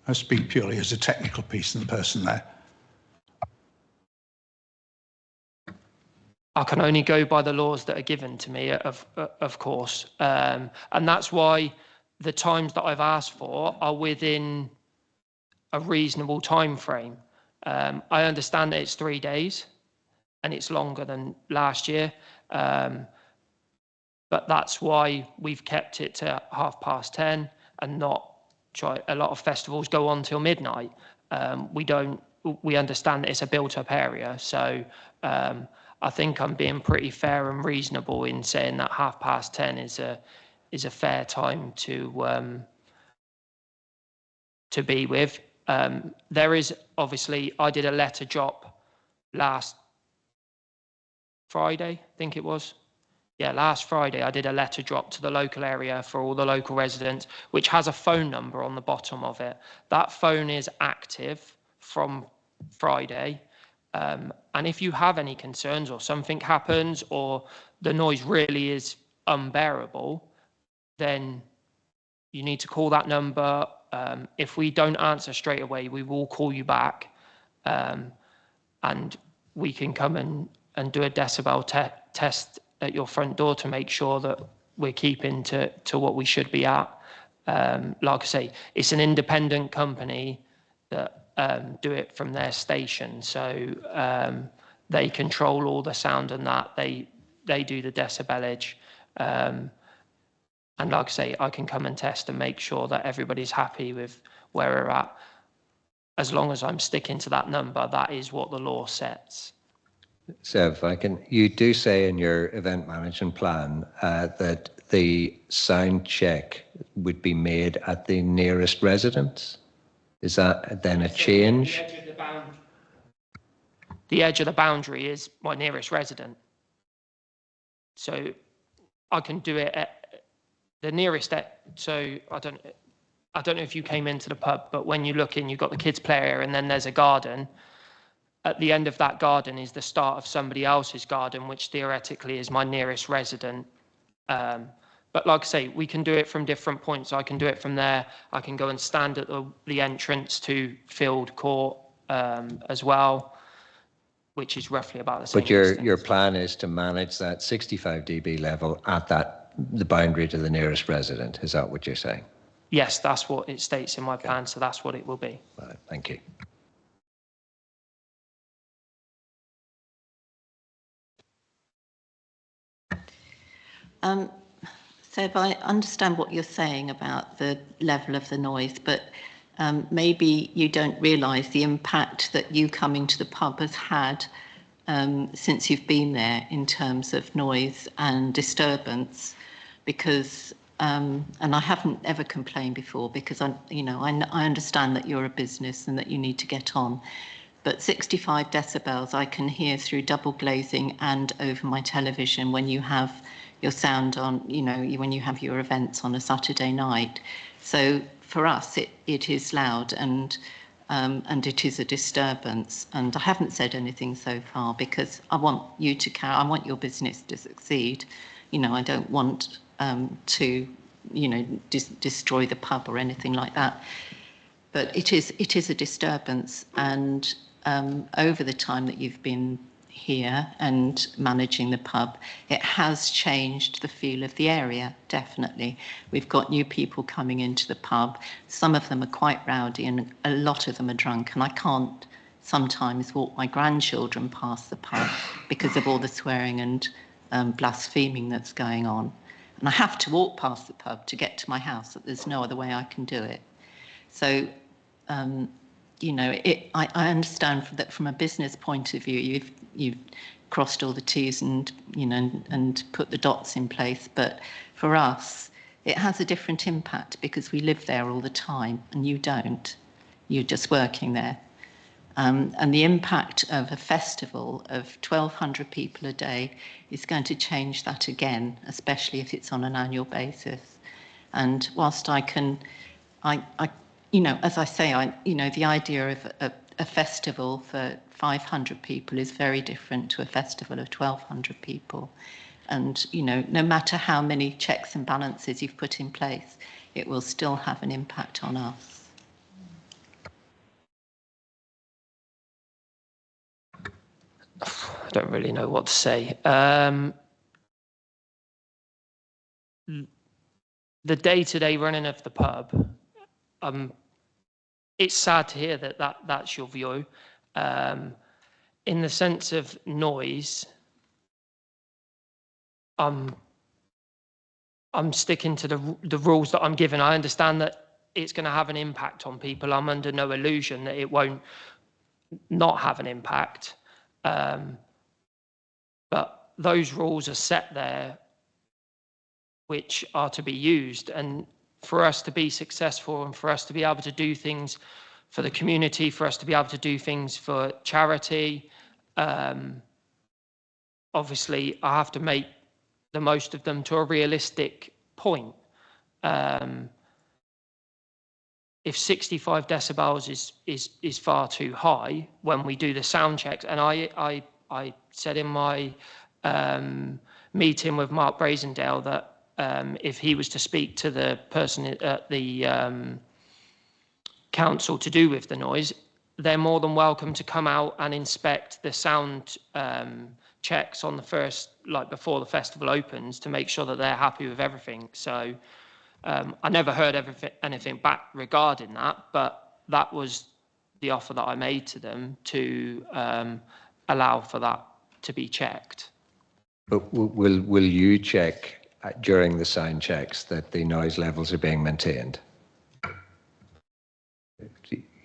I speak purely as a technical piece and person there. I can only go by the laws that are given to me, of course. And that's why the times that I've asked for are within a reasonable time frame. I understand that it's 3 days and it's longer than last year. But that's why we've kept it to 10:30 and not try. A lot of festivals go on till midnight. We understand that it's a built up area. So I think I'm being pretty fair and reasonable in saying that 10:30 is a fair time to be with. There is obviously, I did a letter drop last Friday, I think it was. Yeah, last Friday I did a letter drop to the local area for all the local residents, which has a phone number on the bottom of it. That phone is active from Friday. And if you have any concerns or something happens or the noise really is unbearable, then you need to call that number. If we don't answer straight away, we will call you back, and we can come and do a decibel test at your front door to make sure that we're keeping to what we should be at. Like I say, it's an independent company that do it from their station, so they control all the sound and that. They do the decibelage. And like I say, I can come and test and make sure that everybody's happy with where we're at. As long as I'm sticking to that number, that is what the law sets. So if I can, you do say in your event management plan that the sound check would be made at the nearest residence. Is that then a change? The edge of the boundary is my nearest resident. So I can do it at the nearest. So I don't know if you came into the pub, but when you look in, you've got the kids' play area and then there's a garden. At the end of that garden is the start of somebody else's garden, which theoretically is my nearest resident. But like I say, we can do it from different points. I can do it from there. I can go and stand at the entrance to Field Court as well, which is roughly about the same. But your plan is to manage that 65 dB level at the boundary to the nearest resident. Is that what you're saying? Yes, that's what it states in my plan, so that's what it will be. Right, thank you. So if I understand what you're saying about the level of the noise, but maybe you don't realise the impact that you coming to the pub has had since you've been there in terms of noise and disturbance, because and I haven't ever complained before because I understand that you're a business and that you need to get on. But 65 decibels I can hear through double glazing and over my television when you have your sound on, when you have your events on a Saturday night. So for us, it is loud and it is a disturbance. And I haven't said anything so far because I want you to I want your business to succeed. I don't want to, destroy the pub or anything like that. But it is a disturbance, and over the time that you've been here and managing the pub, it has changed the feel of the area, definitely. We've got new people coming into the pub. Some of them are quite rowdy and a lot of them are drunk, and I can't sometimes walk my grandchildren past the pub because of all the swearing and blaspheming that's going on. And I have to walk past the pub to get to my house. There's no other way I can do it. So, I understand that from a business point of view, you've crossed all the T's and put the dots in place. But for us, it has a different impact because we live there all the time and you don't. You're just working there. And the impact of a festival of 1,200 people a day is going to change that again, especially if it's on an annual basis. And whilst I can, as I say, the idea of a festival for 500 people is very different to a festival of 1,200 people. And, no matter how many checks and balances you've put in place, it will still have an impact on us. I don't really know what to say. The day-to-day running of the pub, it's sad to hear that's your view. In the sense of noise, I'm sticking to the rules that I'm given. I understand that it's going to have an impact on people. I'm under no illusion that it won't not have an impact. But those rules are set there, which are to be used. And for us to be successful and for us to be able to do things for the community, for us to be able to do things for charity, obviously I have to make the most of them to a realistic point. If 65 decibels is far too high when we do the sound checks, and I said in my meeting with Mark Brazendale that if he was to speak to the person at the council to do with the noise, they're more than welcome to come out and inspect the sound checks on the first, like before the festival opens, to make sure that they're happy with everything. So I never heard anything back regarding that, but that was the offer that I made to them to allow for that to be checked. But will you check during the sound checks that the noise levels are being maintained?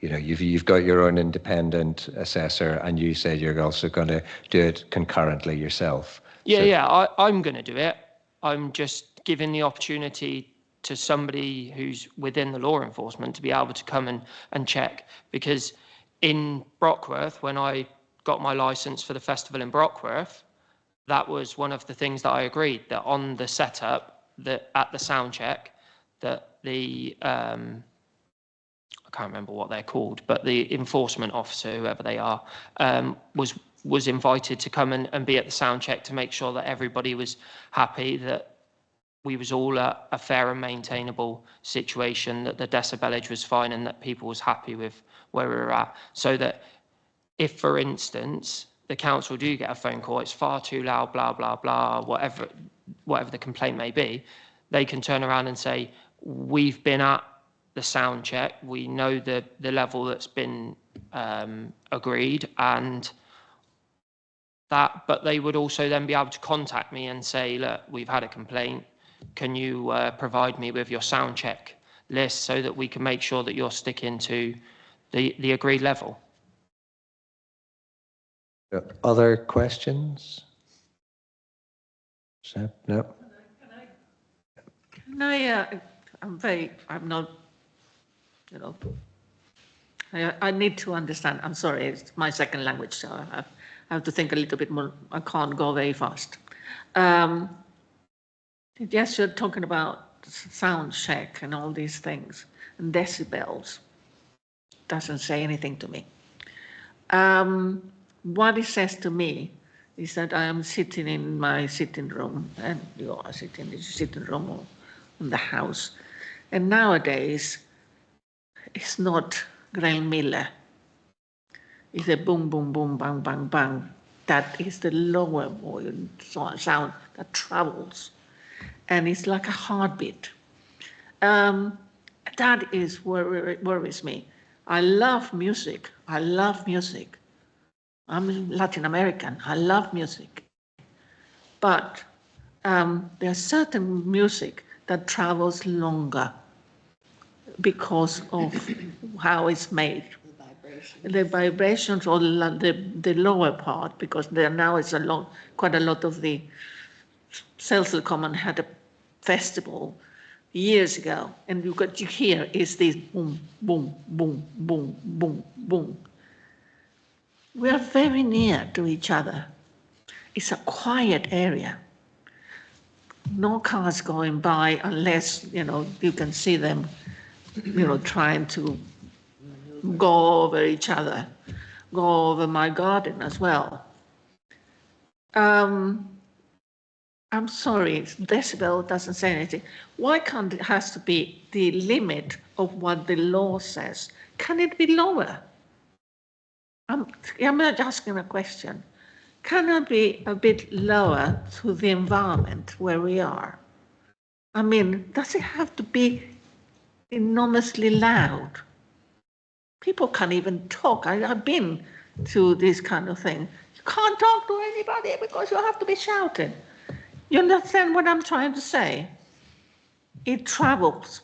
You know, you've got your own independent assessor, and you said you're also going to do it concurrently yourself. Yeah, so, yeah, I'm going to do it. I'm just giving the opportunity to somebody who's within the law enforcement to be able to come and check. Because in Brockworth, when I got my licence for the festival in Brockworth, that was one of the things that I agreed, that on the setup, that at the sound check, that the I can't remember what they're called, but the enforcement officer, whoever they are, was invited to come and be at the sound check to make sure that everybody was happy, that we was all a fair and maintainable situation, that the decibelage was fine, and that people was happy with where we were at. So that if, for instance, the council do get a phone call, it's far too loud, blah, blah, blah, whatever the complaint may be, they can turn around and say, we've been at the sound check, we know the level that's been agreed, and that, but they would also then be able to contact me and say, look, we've had a complaint, can you provide me with your sound check list so that we can make sure that you're sticking to the agreed level. Other questions? No? I'm not, you know, I need to understand. I'm sorry, it's my second language, so I have to think a little bit more. I can't go very fast. Yes, you're talking about sound check and all these things, and decibels. Doesn't say anything to me. What it says to me is that I am sitting in my sitting room, and you are sitting in the sitting room or in the house. And nowadays, it's not Graham Miller. It's a boom, boom, boom, bang, bang, bang. That is the lower volume sound that travels. And it's like a heartbeat. That is what worries me. I love music. I love music. I'm Latin American. I love music. But there's certain music that travels longer because of how it's made. The vibrations or the lower part, because there now is quite a lot of the Cecil Common had a festival years ago, and what you hear is this boom, boom, boom, boom, boom, boom. We are very near to each other. It's a quiet area. No cars going by unless, you know, you can see them, you know, trying to go over each other, go over my garden as well. I'm sorry, decibel doesn't say anything. Why can't it has to be the limit of what the law says? Can it be lower? I'm not asking a question. Can it be a bit lower to the environment where we are? I mean, does it have to be enormously loud? People can't even talk. I've been to this kind of thing. You can't talk to anybody because you have to be shouting. You understand what I'm trying to say? It travels.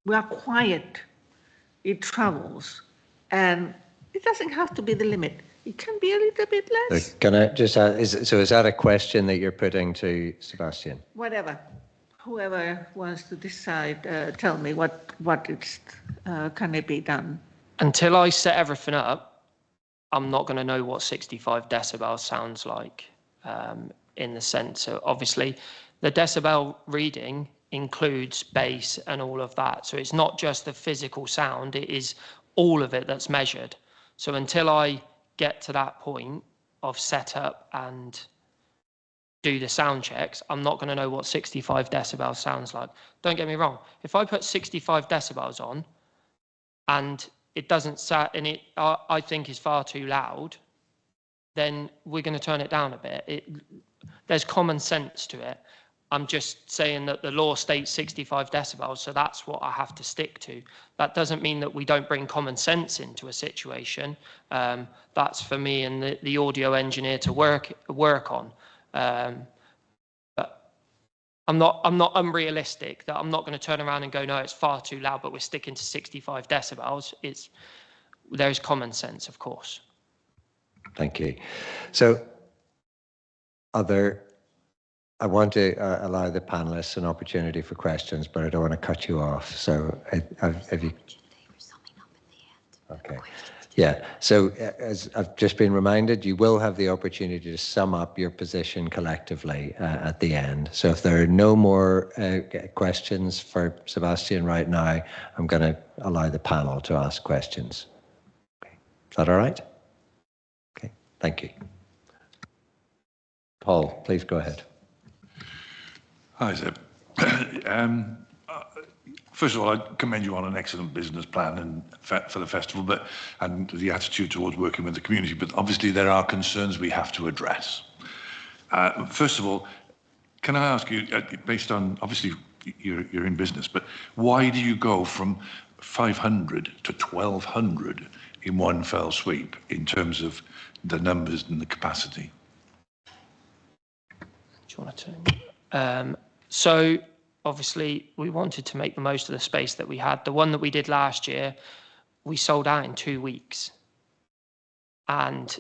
We are quiet. It travels. And it doesn't have to be the limit. It can be a little bit less. Can I just ask, is that a question that you're putting to Sebastian? Whatever. Whoever wants to decide, tell me what it's, can it be done? Until I set everything up, I'm not going to know what 65 decibels sounds like, in the sense of, obviously, The decibel reading includes bass and all of that. So it's not just the physical sound, it is all of it that's measured. So until I get to that point of setup and do the sound checks, I'm not going to know what 65 decibels sounds like. Don't get me wrong. If I put 65 decibels on and it doesn't sound, and it I think is far too loud, then we're going to turn it down a bit. There's common sense to it. I'm just saying that the law states 65 decibels, so that's what I have to stick to. That doesn't mean that we don't bring common sense into a situation. That's for me and the audio engineer to work on. But I'm not unrealistic that I'm not going to turn around and go, no, it's far too loud, but we're sticking to 65 decibels. There's common sense, of course. Thank you. So, I want to allow the panelists an opportunity for questions, but I don't want to cut you off. So, have you? Okay. Yeah. So, as I've just been reminded, you will have the opportunity to sum up your position collectively at the end. So, if there are no more questions for Sebastian right now, I'm going to allow the panel to ask questions. Okay. Is that all right? Okay. Thank you. Paul, please go ahead. Hi, Zeb. First of all, I commend you on an excellent business plan and for the festival, and the attitude towards working with the community. But obviously, there are concerns we have to address. First of all, can I ask you, based on obviously you're in business, but why do you go from 500 to 1,200 in one fell sweep in terms of the numbers and the capacity? Do you want to? So obviously we wanted to make the most of the space that we had. The one that we did last year, we sold out in 2 weeks. And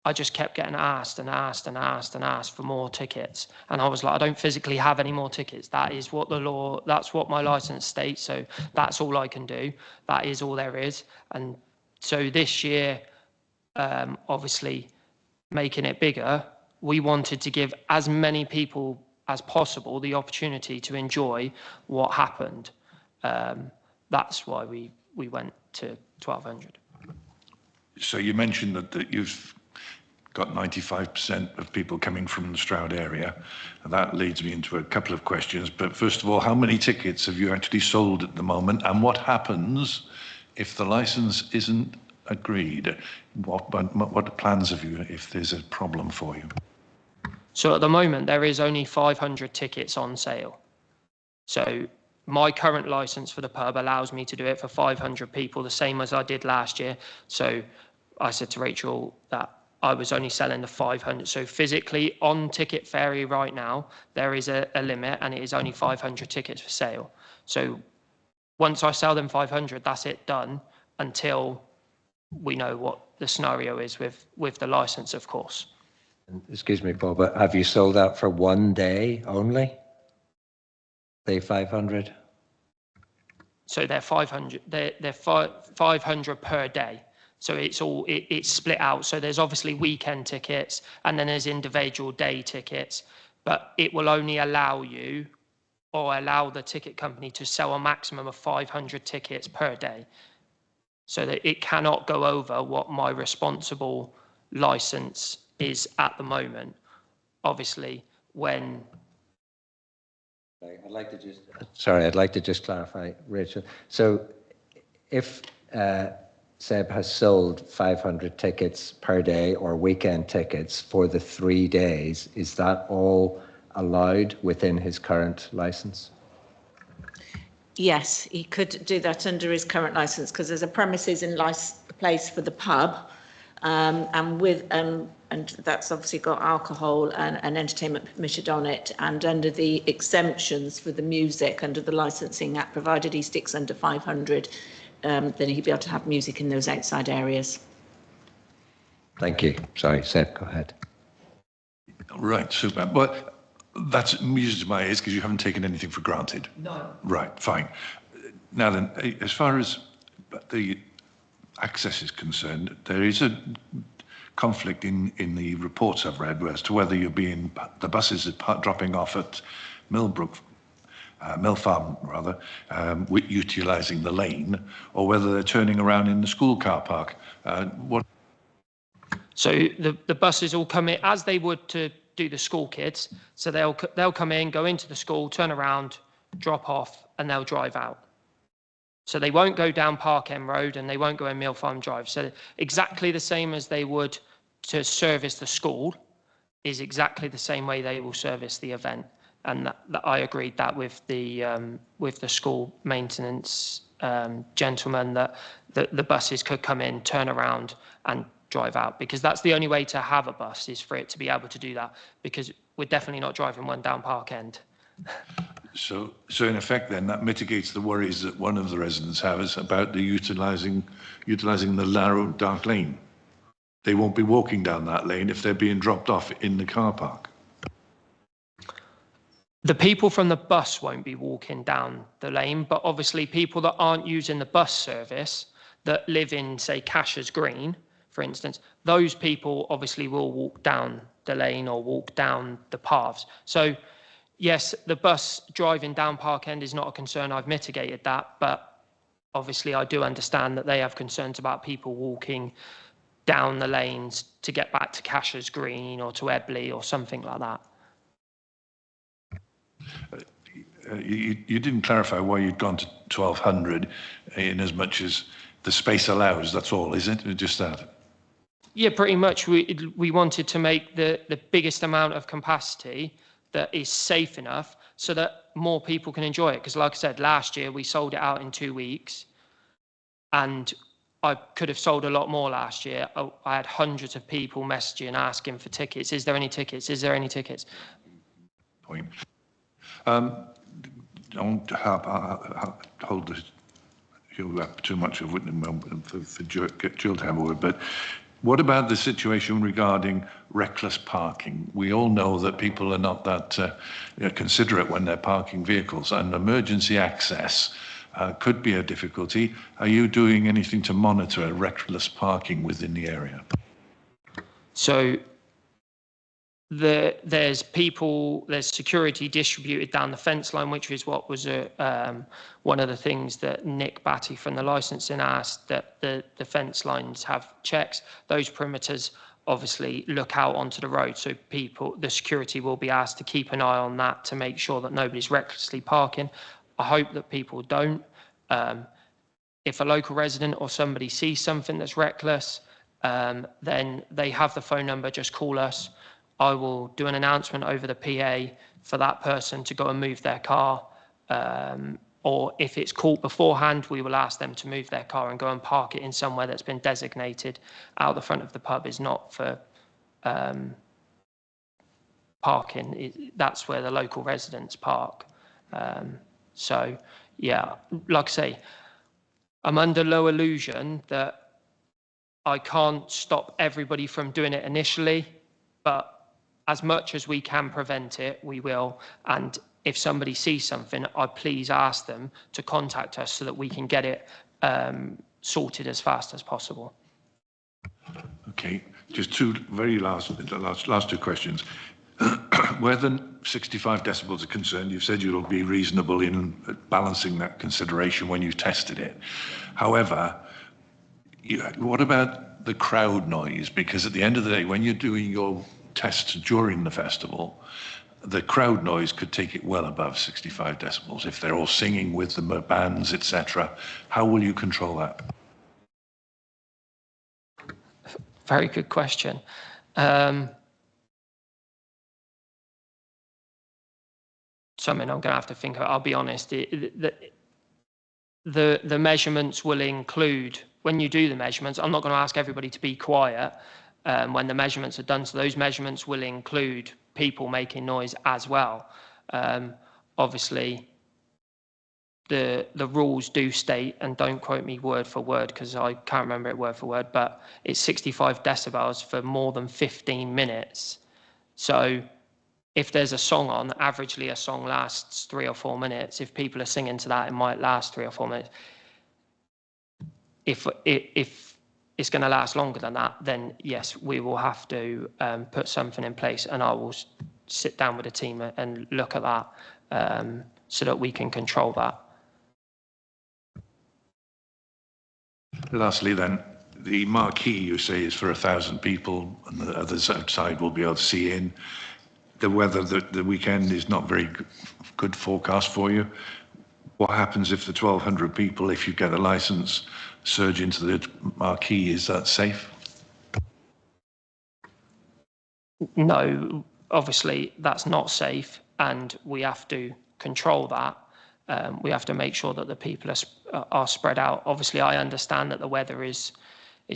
I just kept getting asked for more tickets. And I was like, I don't physically have any more tickets. That is what the law, that's what my license states. So that's all I can do. That is all there is. And so this year, obviously making it bigger, we wanted to give as many people as possible the opportunity to enjoy what happened. That's why we went to 1,200. So you mentioned that you've got 95% of people coming from the Stroud area. And that leads me into a couple of questions. But first of all, how many tickets have you actually sold at the moment? And what happens if the license isn't agreed? What plans have you if there's a problem for you? So at the moment, there is only 500 tickets on sale. So my current license for the pub allows me to do it for 500 people, the same as I did last year. So I said to Rachel that I was only selling the 500. So physically on Ticket Fairy right now, there is a limit and it is only 500 tickets for sale. So once I sell them 500, that's it done until we know what the scenario is with the license, of course. Excuse me, Paul, but have you sold out for one day only? The 500? So they're 500. They're 500 per day. So it's split out. So there's obviously weekend tickets and then there's individual day tickets, but it will only allow you or allow the ticket company to sell a maximum of 500 tickets per day. So that it cannot go over what my responsible license is at the moment. Obviously, when... I'd like to just clarify, Rachel. So if Seb has sold 500 tickets per day or weekend tickets for the 3 days, is that all allowed within his current license? Yes, he could do that under his current licence because there's a premises in place for the pub, and that's obviously got alcohol and entertainment permitted on it, and under the exemptions for the music under the Licensing Act, provided he sticks under 500, then he'd be able to have music in those outside areas. Thank you. Sorry, Seb, go ahead. Right, super. Well, that's music to my ears because you haven't taken anything for granted. No. Right, fine. Now then, as far as the access is concerned, there is a conflict in the reports I've read as to whether the buses are dropping off at Millbrook, Mill Farm rather, utilising the lane, or whether they're turning around in the school car park. So the buses all come in as they would to do the school kids. So they'll come in, go into the school, turn around, drop off, and they'll drive out. So they won't go down Park End Road and they won't go in Mill Farm Drive. So exactly the same as they would to service the school is exactly the same way they will service the event. And that I agreed that with the school maintenance gentleman, that the buses could come in, turn around and drive out, because that's the only way to have a bus, is for it to be able to do that, because we're definitely not driving one down Park End. So in effect, then, that mitigates the worries that one of the residents has about the utilising the narrow, dark lane. They won't be walking down that lane if they're being dropped off in the car park. The people from the bus won't be walking down the lane, but obviously people that aren't using the bus service, that live in, say, Cashers Green, for instance, those people obviously will walk down the lane or walk down the paths. So yes, the bus driving down Park End is not a concern. I've mitigated that, but obviously I do understand that they have concerns about people walking down the lanes to get back to Cashers Green or to Ebley or something like that. You didn't clarify why you'd gone to 1,200 in as much as the space allows. That's all, is it? Just that? Yeah, pretty much. We wanted to make the biggest amount of capacity that is safe enough so that more people can enjoy it. Because like I said, last year we sold it out in 2 weeks, and I could have sold a lot more last year. I had hundreds of people messaging, asking for tickets. Is there any tickets? Is there any tickets? Point. Don't hold you up too much of it for Jill to have a word, but what about the situation regarding reckless parking? We all know that people are not that considerate when they're parking vehicles, and emergency access could be a difficulty. Are you doing anything to monitor reckless parking within the area? So there's security distributed down the fence line, which is what was one of the things that Nick Batty from the licensing asked, that the fence lines have checks. Those perimeters obviously look out onto the road, so the security will be asked to keep an eye on that to make sure that nobody's recklessly parking. I hope that people don't. If a local resident or somebody sees something that's reckless, then they have the phone number, just call us. I will do an announcement over the PA for that person to go and move their car. Or if it's caught beforehand, we will ask them to move their car and go and park it in somewhere that's been designated. Out the front of the pub is not for parking. That's where the local residents park. So, yeah, like I say, I'm under no illusion that I can't stop everybody from doing it initially, but as much as we can prevent it, we will. And if somebody sees something, I please ask them to contact us so that we can get it sorted as fast as possible. Okay, just two very last two questions. Where the 65 decibels are concerned, you've said you'll be reasonable in balancing that consideration when you've tested it. However, what about the crowd noise? Because at the end of the day, when you're doing your tests during the festival, the crowd noise could take it well above 65 decibels. If they're all singing with the bands, etc., how will you control that? Very good question. Something I'm going to have to think about. I'll be honest. The measurements will include, when you do the measurements, I'm not going to ask everybody to be quiet when the measurements are done. So those measurements will include people making noise as well. Obviously, the rules do state, and don't quote me word for word because I can't remember it word for word, but it's 65 decibels for more than 15 minutes. So if there's a song on, averagely a song lasts 3 or 4 minutes. If people are singing to that, it might last 3 or 4 minutes. If it's going to last longer than that, then yes, we will have to put something in place, and I will sit down with the team and look at that so that we can control that. Lastly then, the marquee you say is for 1,000 people and the others outside will be able to see in. The weather, the weekend is not very good forecast for you. What happens if the 1,200 people, if you get a license, surge into the marquee? Is that safe? No, obviously that's not safe, and we have to control that. We have to make sure that the people are spread out. Obviously, I understand that the weather is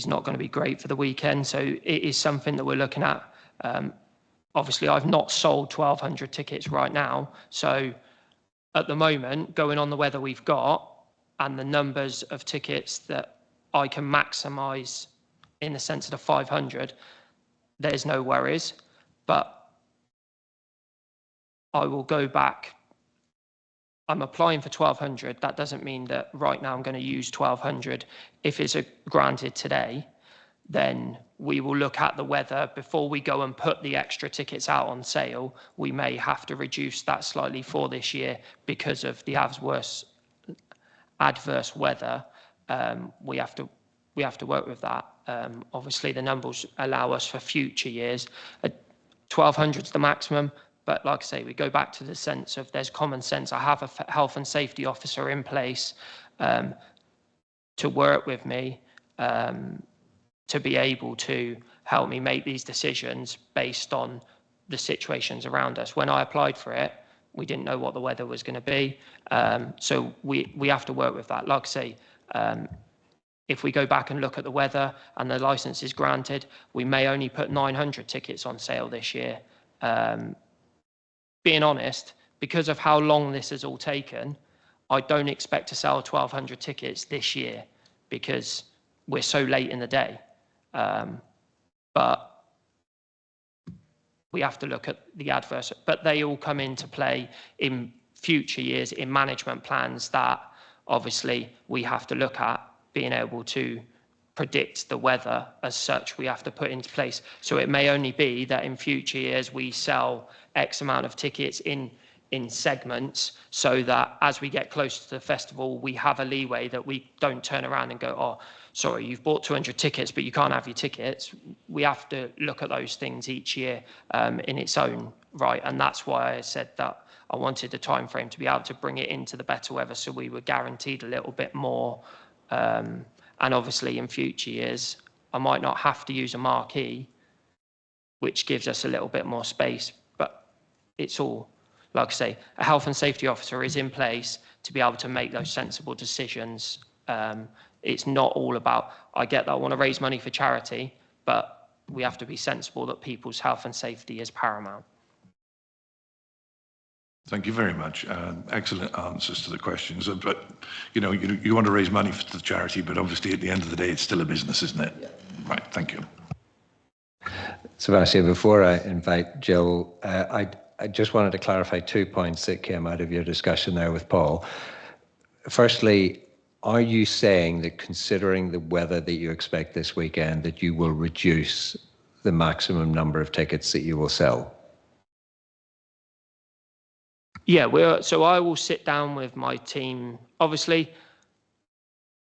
not going to be great for the weekend, so it is something that we're looking at. Obviously, I've not sold 1,200 tickets right now, so at the moment, going on the weather we've got and the numbers of tickets that I can maximise in the sense of the 500, there's no worries, but I will go back. I'm applying for 1,200. That doesn't mean that right now I'm going to use 1,200. If it's granted today, then we will look at the weather before we go and put the extra tickets out on sale. We may have to reduce that slightly for this year because of the adverse weather. We have to work with that. Obviously, the numbers allow us for future years. 1,200 is the maximum, but like I say, we go back to the sense of there's common sense. I have a health and safety officer in place to work with me to be able to help me make these decisions based on the situations around us. When I applied for it, we didn't know what the weather was going to be. So we have to work with that. Like I say, if we go back and look at the weather and the license is granted, we may only put 900 tickets on sale this year. Being honest, because of how long this has all taken, I don't expect to sell 1,200 tickets this year because we're so late in the day. But we have to look at the adverse, but they all come into play in future years in management plans that obviously we have to look at, being able to predict the weather as such we have to put into place. So it may only be that in future years we sell X amount of tickets in segments so that as we get closer to the festival, we have a leeway that we don't turn around and go, oh, sorry, you've bought 200 tickets, but you can't have your tickets. We have to look at those things each year in its own right. And that's why I said that I wanted the time frame to be able to bring it into the better weather so we were guaranteed a little bit more. And obviously in future years, I might not have to use a marquee, which gives us a little bit more space. But it's all, like I say, a health and safety officer is in place to be able to make those sensible decisions. It's not all about, I get that I want to raise money for charity, but we have to be sensible that people's health and safety is paramount. Thank you very much. Excellent answers to the questions. But, you know, you want to raise money for the charity, but obviously at the end of the day, it's still a business, isn't it? Yeah. Right, thank you. Sebastian, before I invite Jill, I just wanted to clarify 2 points that came out of your discussion there with Paul. Firstly, are you saying that considering the weather that you expect this weekend, that you will reduce the maximum number of tickets that you will sell? Yeah, so I will sit down with my team. Obviously,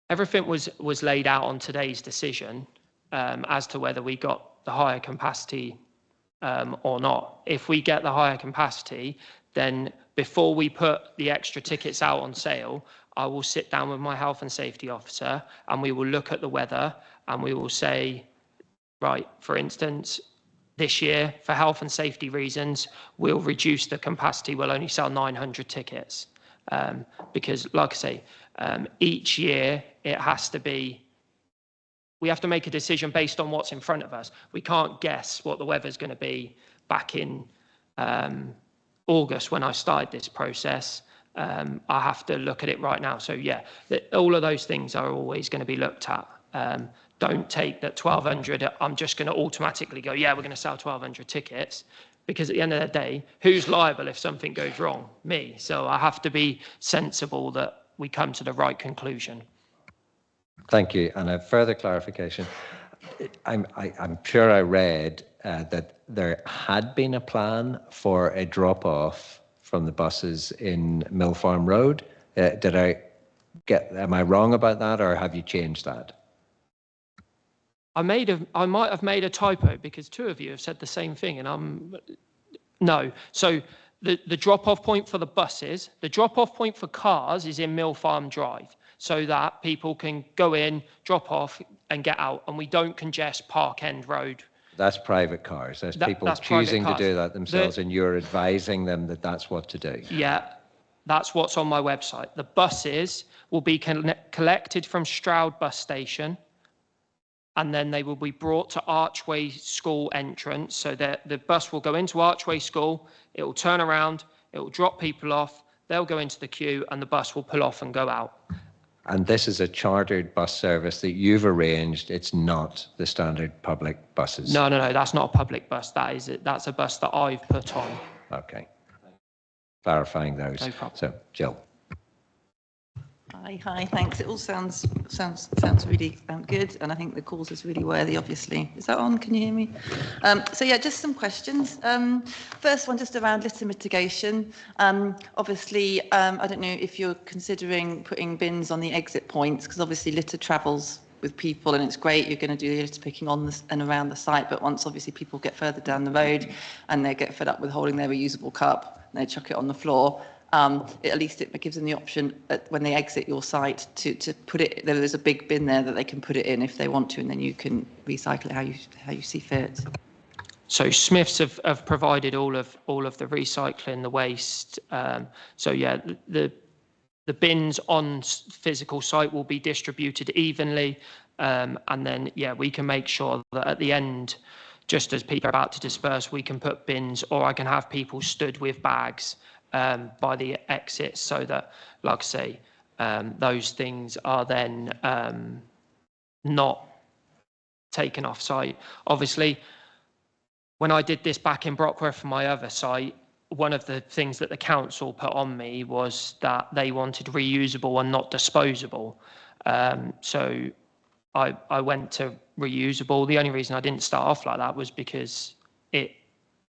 everything was laid out on today's decision as to whether we got the higher capacity or not. If we get the higher capacity, then before we put the extra tickets out on sale, I will sit down with my health and safety officer and we will look at the weather and we will say, right, for instance, this year, for health and safety reasons, we'll reduce the capacity. We'll only sell 900 tickets. Because, like I say, each year it has to be, we have to make a decision based on what's in front of us. We can't guess what the weather's going to be back in August when I started this process. I have to look at it right now. So, yeah, all of those things are always going to be looked at. Don't take that 1,200, I'm just going to automatically go, yeah, we're going to sell 1,200 tickets. Because at the end of the day, who's liable if something goes wrong? Me. So I have to be sensible that we come to the right conclusion. Thank you. And a further clarification. I'm sure I read that there had been a plan for a drop-off from the buses in Mill Farm Road. Am I wrong about that, or have you changed that? I might have made a typo because two of you have said the same thing, and no. So the drop-off point for the buses, the drop-off point for cars is in Mill Farm Drive, so that people can go in, drop off, and get out, and we don't congest Park End Road. That's private cars. That's people choosing to do that themselves, and you're advising them that that's what to do. Yeah, that's what's on my website. The buses will be collected from Stroud bus station, and then they will be brought to Archway School entrance. So that the bus will go into Archway School, it will turn around, it will drop people off, they'll go into the queue, and the bus will pull off and go out. And this is a chartered bus service that you've arranged. It's not the standard public buses. No, that's not a public bus. That's a bus that I've put on. Okay. Clarifying those. No problem. So, Jill. Hi, thanks. It all sounds really good, and I think the cause is really worthy, obviously. Is that on? Can you hear me? So yeah, just some questions. First one, just around litter mitigation. Obviously, I don't know if you're considering putting bins on the exit points, because obviously litter travels with people, and it's great, you're going to do the litter picking on and around the site, but once obviously people get further down the road and they get fed up with holding their reusable cup, and they chuck it on the floor, at least it gives them the option when they exit your site to put it, there's a big bin there that they can put it in if they want to, and then you can recycle it how you see fit. So Smiths have provided all of the recycling, the waste. So yeah, the bins on physical site will be distributed evenly, and then yeah, we can make sure that at the end, just as people are about to disperse, we can put bins, or I can have people stood with bags by the exits, so that, like I say, those things are then not taken off site. Obviously, when I did this back in Brockworth for my other site, one of the things that the council put on me was that they wanted reusable and not disposable. So I went to reusable. The only reason I didn't start off like that was because it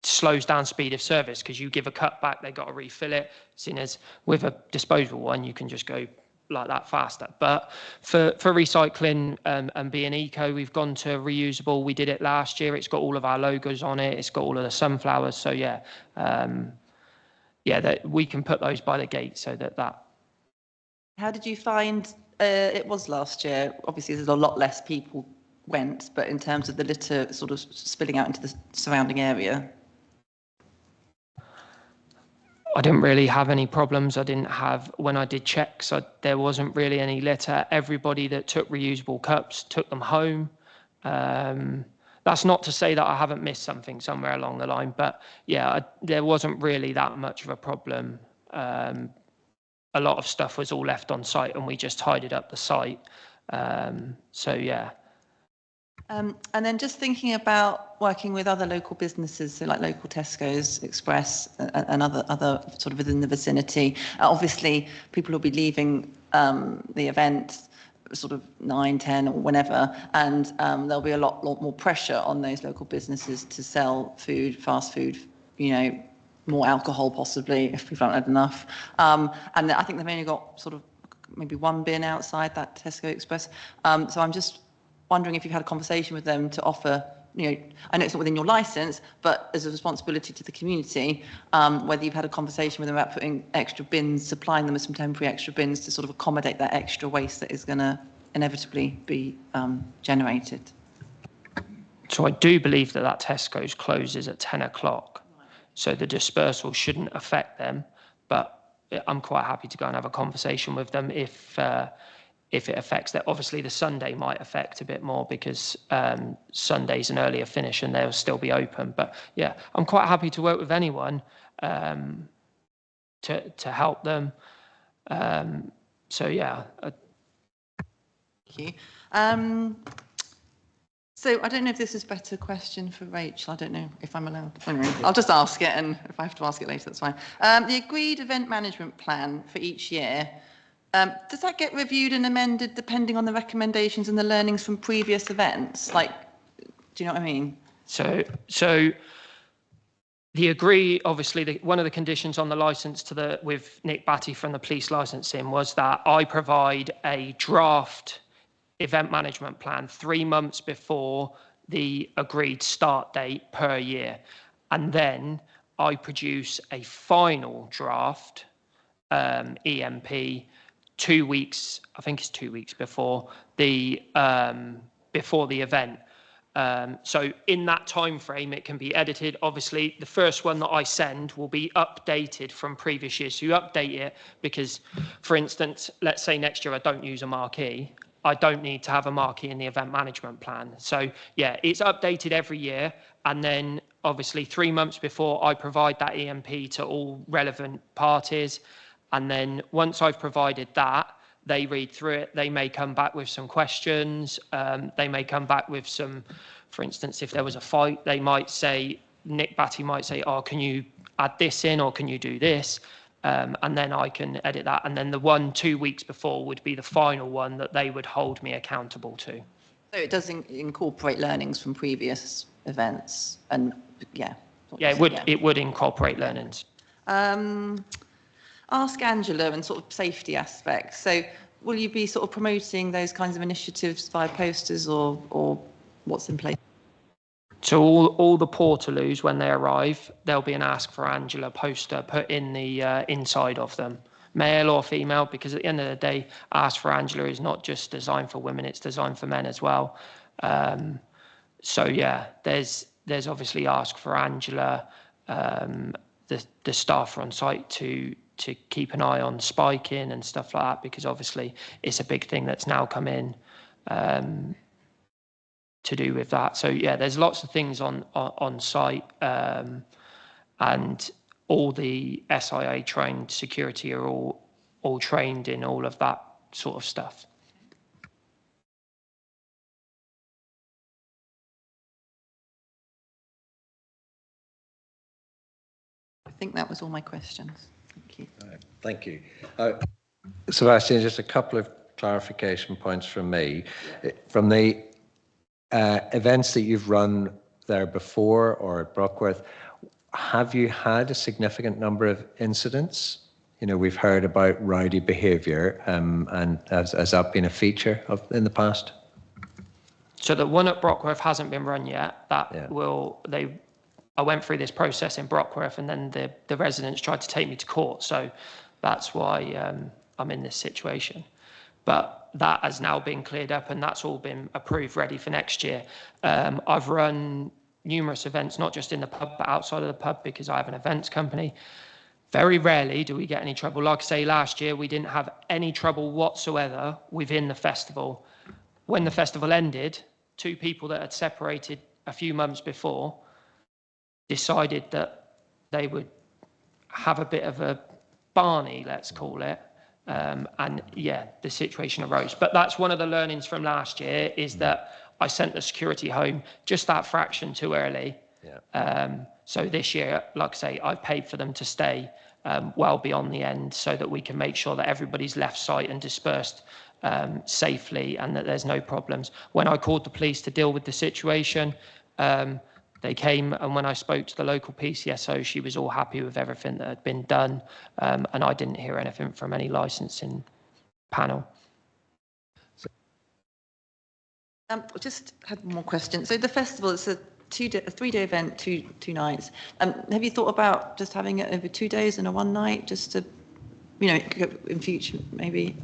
slows down speed of service, because you give a cut back, they got to refill it. Seeing as with a disposable one, you can just go like that faster. But for recycling and being eco, we've gone to reusable. We did it last year. It's got all of our logos on it. It's got all of the sunflowers. So yeah, that we can put those by the gate, so that. How did you find it was last year? Obviously, there's a lot less people went, but in terms of the litter sort of spilling out into the surrounding area. I didn't really have any problems. When I did checks, there wasn't really any litter. Everybody that took reusable cups took them home. That's not to say that I haven't missed something somewhere along the line, but yeah, there wasn't really that much of a problem. A lot of stuff was all left on site, and we just tidied up the site. So yeah. And then just thinking about working with other local businesses, so like local Tesco's, Express, and other sort of within the vicinity. Obviously, people will be leaving the event sort of 9, 10 or whenever, and there'll be a lot more pressure on those local businesses to sell food, fast food, more alcohol possibly if people haven't had enough. And I think they've only got sort of maybe one bin outside that Tesco Express. So I'm just wondering if you've had a conversation with them to offer, I know it's not within your license, but as a responsibility to the community, whether you've had a conversation with them about putting extra bins, supplying them with some temporary extra bins to sort of accommodate that extra waste that is going to inevitably be generated. So I do believe that Tesco's closes at 10 o'clock. So the dispersal shouldn't affect them, but I'm quite happy to go and have a conversation with them if it affects that. Obviously, the Sunday might affect a bit more, because Sunday's an earlier finish and they'll still be open. But yeah, I'm quite happy to work with anyone to help them. So yeah. Thank you. So I don't know if this is a better question for Rachel. I don't know if I'm allowed. Anyway, I'll just ask it, and if I have to ask it later, that's fine. The agreed event management plan for each year, Does that get reviewed and amended depending on the recommendations and the learnings from previous events? Like, do you know what I mean? So obviously, one of the conditions on the licence with Nick Batty from the police licensing was that I provide a draft event management plan 3 months before the agreed start date per year. And then I produce a final draft EMP 2 weeks, I think it's 2 weeks before the event. So in that time frame, it can be edited. Obviously, the first one that I send will be updated from previous years. So you update it because, for instance, let's say next year I don't use a marquee. I don't need to have a marquee in the event management plan. So yeah, it's updated every year. And then obviously 3 months before, I provide that EMP to all relevant parties. And then once I've provided that, they read through it. They may come back with some questions. They may come back with some, for instance, if there was a fight, they might say, Nick Batty might say, oh, can you add this in or can you do this? And then I can edit that. And then the 1 2 weeks before would be the final one that they would hold me accountable to. So it does incorporate learnings from previous events and yeah. Yeah, it would incorporate learnings. Ask Angela and sort of safety aspects. So will you be sort of promoting those kinds of initiatives via posters or what's in place? So all the Portaloos, when they arrive, there'll be an Ask for Angela poster put in the inside of them, male or female, because at the end of the day, Ask for Angela is not just designed for women, it's designed for men as well. So yeah, there's obviously Ask for Angela. The staff are on site to keep an eye on spiking and stuff like that, because obviously it's a big thing that's now come in to do with that. So yeah, there's lots of things on site, and all the SIA trained security are all trained in all of that sort of stuff. I think that was all my questions. Thank you. All right, thank you. Sebastian, just a couple of clarification points from me. From the events that you've run there before or at Brockworth, have you had a significant number of incidents? You know, we've heard about rowdy behaviour, and has that been a feature in the past? So the one at Brockworth hasn't been run yet. I went through this process in Brockworth, and then the residents tried to take me to court. So that's why I'm in this situation. But that has now been cleared up, and that's all been approved, ready for next year. I've run numerous events, not just in the pub, but outside of the pub, because I have an events company. Very rarely do we get any trouble. Like I say, last year, we didn't have any trouble whatsoever within the festival. When the festival ended, 2 people that had separated a few months before decided that they would have a bit of a Barney, let's call it. And yeah, the situation arose. But that's one of the learnings from last year, is that I sent the security home just that fraction too early. Yeah. So this year, like I say, I've paid for them to stay well beyond the end, so that we can make sure that everybody's left site and dispersed safely, and that there's no problems. When I called the police to deal with the situation, they came, and when I spoke to the local PCSO, she was all happy with everything that had been done, and I didn't hear anything from any licensing panel. Just had one more question. So the festival, it's a 3-day event, two nights. Have you thought about just having it over 2 days and a 1 night, just to, you know, in future maybe?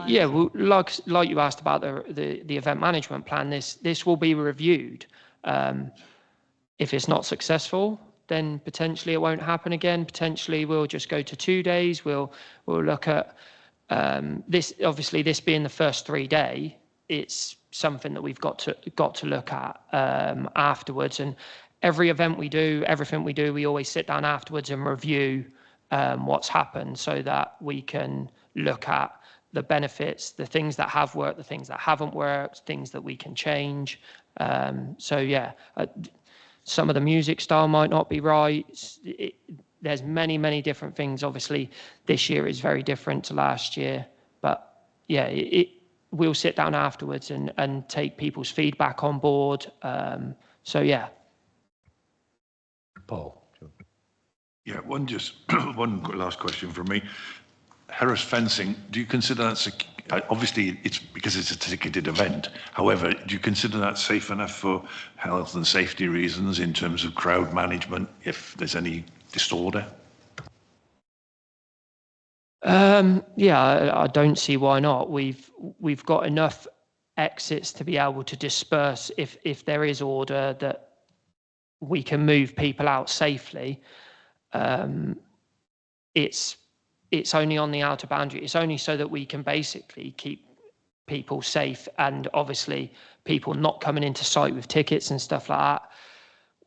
Yeah, well, like you asked about the event management plan, this will be reviewed. If it's not successful, then potentially it won't happen again. Potentially we'll just go to 2 days. We'll look at this. Obviously, this being the first 3-day, it's something that we've got to look at afterwards. And every event we do, everything we do, we always sit down afterwards and review what's happened, so that we can look at the benefits, the things that have worked, the things that haven't worked, things that we can change. So yeah, some of the music style might not be right. there's many different things. Obviously, this year is very different to last year, but yeah, we'll sit down afterwards and take people's feedback on board. So yeah. Paul. Yeah, one last question from me. Harris fencing, do you consider that, obviously it's because it's a ticketed event, however, do you consider that safe enough for health and safety reasons in terms of crowd management if there's any disorder? Yeah, I don't see why not. We've got enough exits to be able to disperse if there is order, that we can move people out safely. It's only on the outer boundary. It's only so that we can basically keep people safe, and obviously people not coming into site with tickets and stuff like that.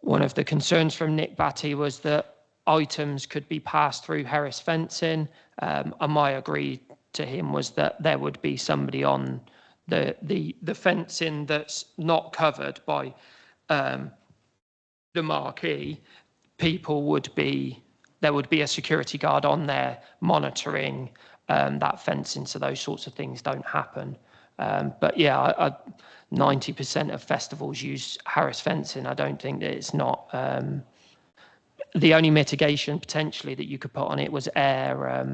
One of the concerns from Nick Batty was that items could be passed through Harris fencing, and my agree to him was that there would be somebody on the fencing that's not covered by the marquee. There would be a security guard on there monitoring that fencing, so those sorts of things don't happen. But yeah, 90% of festivals use Harris fencing. I don't think that it's not. The only mitigation potentially that you could put on it was air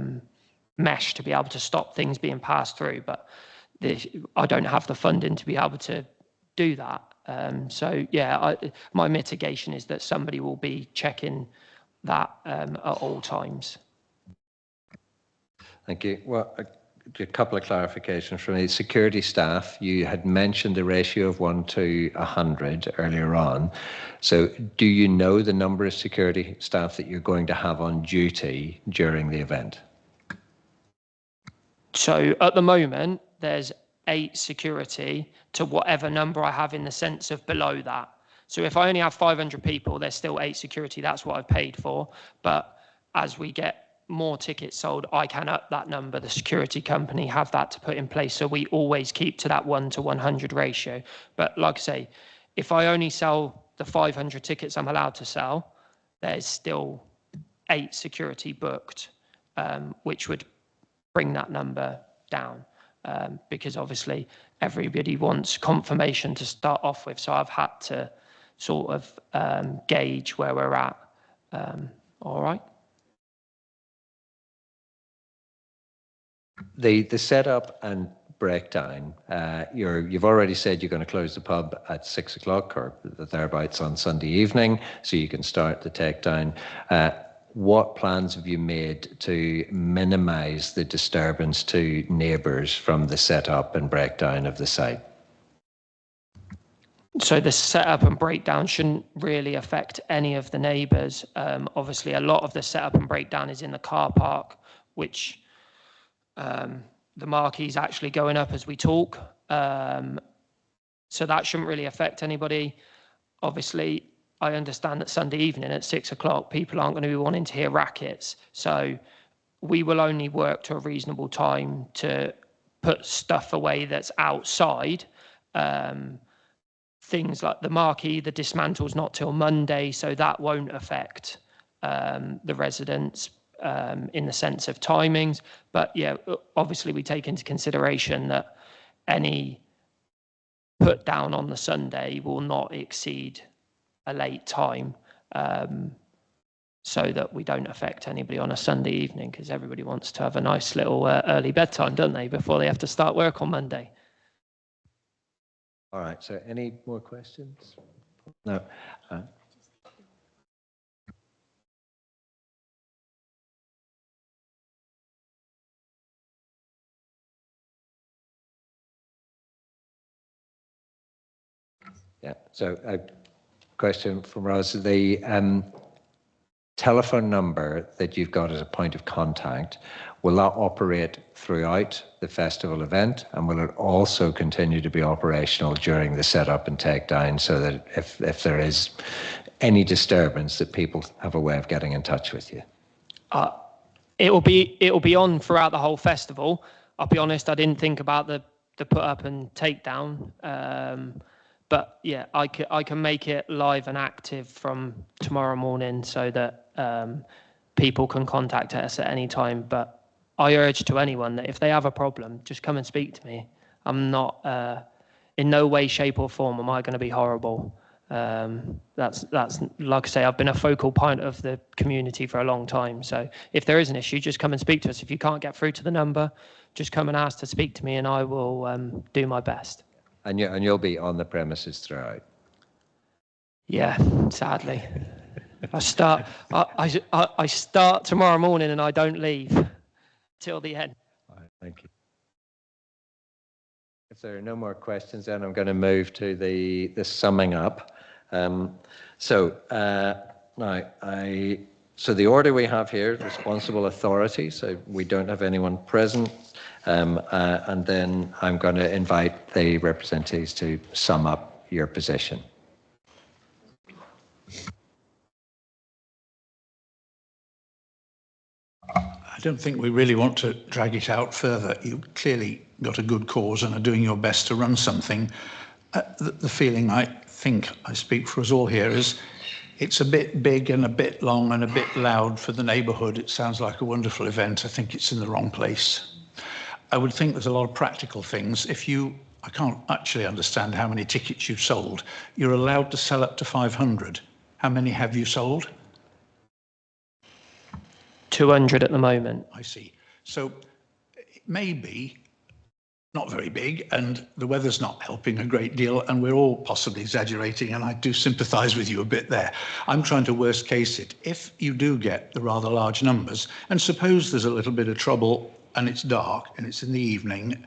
mesh to be able to stop things being passed through, but I don't have the funding to be able to do that. So yeah, my mitigation is that somebody will be checking that at all times. Thank you. Well, a couple of clarifications from the security staff. You had mentioned the ratio of 1 to 100 earlier on. So do you know the number of security staff that you're going to have on duty during the event? So at the moment, there's 8 security to whatever number I have in the sense of below that. So if I only have 500 people, there's still 8 security. That's what I've paid for. But as we get more tickets sold, I can up that number. The security company have that to put in place. So we always keep to that 1 to 100 ratio. But like I say, if I only sell the 500 tickets I'm allowed to sell, there's still 8 security booked, which would bring that number down. Because obviously everybody wants confirmation to start off with. So I've had to sort of gauge where we're at. All right. The setup and breakdown, you've already said you're going to close the pub at 6 o'clock or thereabouts on Sunday evening, so you can start the takedown. What plans have you made to minimise the disturbance to neighbours from the setup and breakdown of the site? So the setup and breakdown shouldn't really affect any of the neighbours. Obviously, a lot of the setup and breakdown is in the car park, which the marquee's actually going up as we talk. So that shouldn't really affect anybody. Obviously, I understand that Sunday evening at 6 o'clock, people aren't going to be wanting to hear rackets. So we will only work to a reasonable time to put stuff away that's outside. Things like the marquee, the dismantle's not till Monday, so that won't affect the residents in the sense of timings. But yeah, obviously we take into consideration that any put down on the Sunday will not exceed a late time, so that we don't affect anybody on a Sunday evening, because everybody wants to have a nice little early bedtime, don't they, before they have to start work on Monday. All right, so any more questions? No. Yeah, so a question from Ross. The telephone number that you've got as a point of contact, will that operate throughout the festival event, and will it also continue to be operational during the setup and takedown, so that if there is any disturbance, that people have a way of getting in touch with you? It'll be on throughout the whole festival. I'll be honest, I didn't think about the put up and takedown. But yeah, I can make it live and active from tomorrow morning, so that people can contact us at any time. But I urge to anyone that if they have a problem, just come and speak to me. I'm not, in no way, shape or form am I going to be horrible. That's like I say, I've been a focal point of the community for a long time. So if there is an issue, just come and speak to us. If you can't get through to the number, just come and ask to speak to me, and I will do my best. And you'll be on the premises throughout. Yeah, sadly. I start tomorrow morning and I don't leave till the end. All right, thank you. If there are no more questions, then I'm going to move to the summing up. So the order we have here, responsible authority, so we don't have anyone present, and then I'm going to invite the representatives to sum up your position. I don't think we really want to drag it out further. You've clearly got a good cause and are doing your best to run something. The feeling, I think I speak for us all here, is it's a bit big and a bit long and a bit loud for the neighbourhood. It sounds like a wonderful event. I think it's in the wrong place. I would think there's a lot of practical things. I can't actually understand how many tickets you've sold. You're allowed to sell up to 500. How many have you sold? 200 at the moment. I see. So it may be not very big, and the weather's not helping a great deal, and we're all possibly exaggerating, and I do sympathise with you a bit there. I'm trying to worst case it. If you do get the rather large numbers, and suppose there's a little bit of trouble and it's dark and it's in the evening,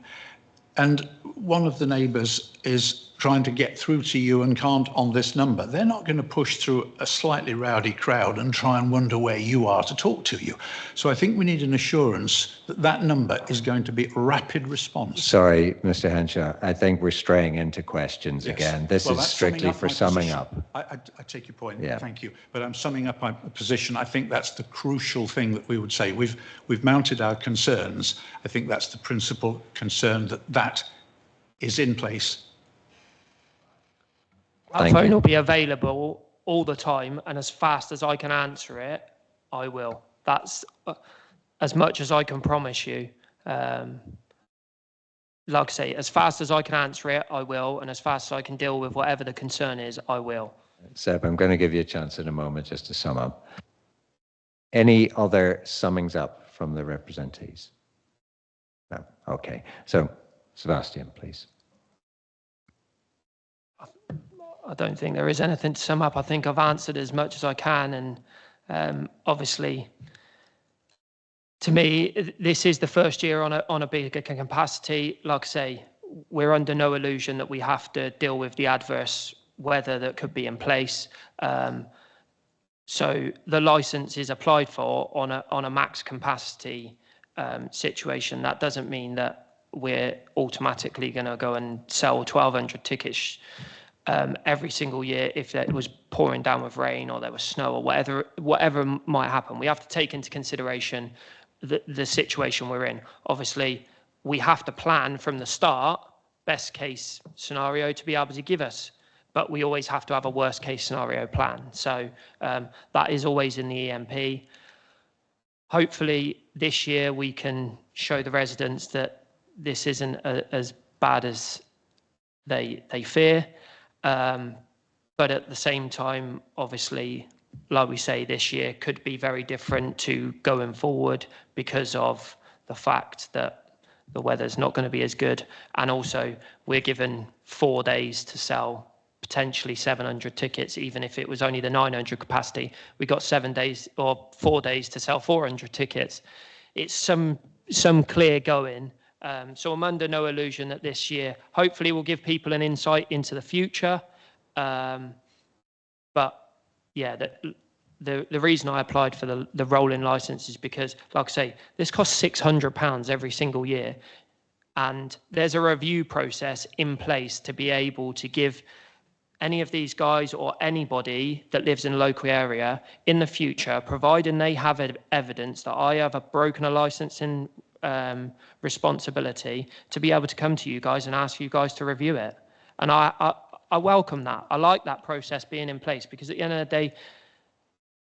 and one of the neighbours is trying to get through to you and can't on this number, they're not going to push through a slightly rowdy crowd and try and wonder where you are to talk to you. So I think we need an assurance that that number is going to be rapid response. Sorry, Mr. Henshaw, I think we're straying into questions again. This is strictly for summing up. I take your point, yeah. Thank you. But I'm summing up my position. I think that's the crucial thing that we would say. We've mounted our concerns. I think that's the principal concern, that is in place. Our phone will be available all the time, and as fast as I can answer it, I will. That's as much as I can promise you. Like I say, as fast as I can answer it, I will, and as fast as I can deal with whatever the concern is, I will. Seb, I'm going to give you a chance in a moment just to sum up. Any other summings up from the representatives? No. Okay. So, Sebastian, please. I don't think there is anything to sum up. I think I've answered as much as I can, and obviously, to me, this is the first year on a bigger capacity. Like I say, we're under no illusion that we have to deal with the adverse weather that could be in place. So the license is applied for on a max capacity situation. That doesn't mean that we're automatically going to go and sell 1,200 tickets every single year if it was pouring down with rain or there was snow or whatever might happen. We have to take into consideration the situation we're in. Obviously, we have to plan from the start, best case scenario to be able to give us, but we always have to have a worst case scenario plan. So that is always in the EMP. Hopefully this year we can show the residents that this isn't as bad as they fear. But at the same time, obviously, like we say, this year could be very different to going forward because of the fact that the weather's not going to be as good. And also, we're given 4 days to sell potentially 700 tickets, even if it was only the 900 capacity. We got 7 days or 4 days to sell 400 tickets. It's some clear going. So I'm under no illusion that this year, hopefully, will give people an insight into the future. But yeah, the reason I applied for the rolling license is because, like I say, this costs £600 every single year. And there's a review process in place to be able to give any of these guys or anybody that lives in a local area in the future, providing they have evidence that I have broken a licensing responsibility, to be able to come to you guys and ask you guys to review it. And I welcome that. I like that process being in place, because at the end of the day,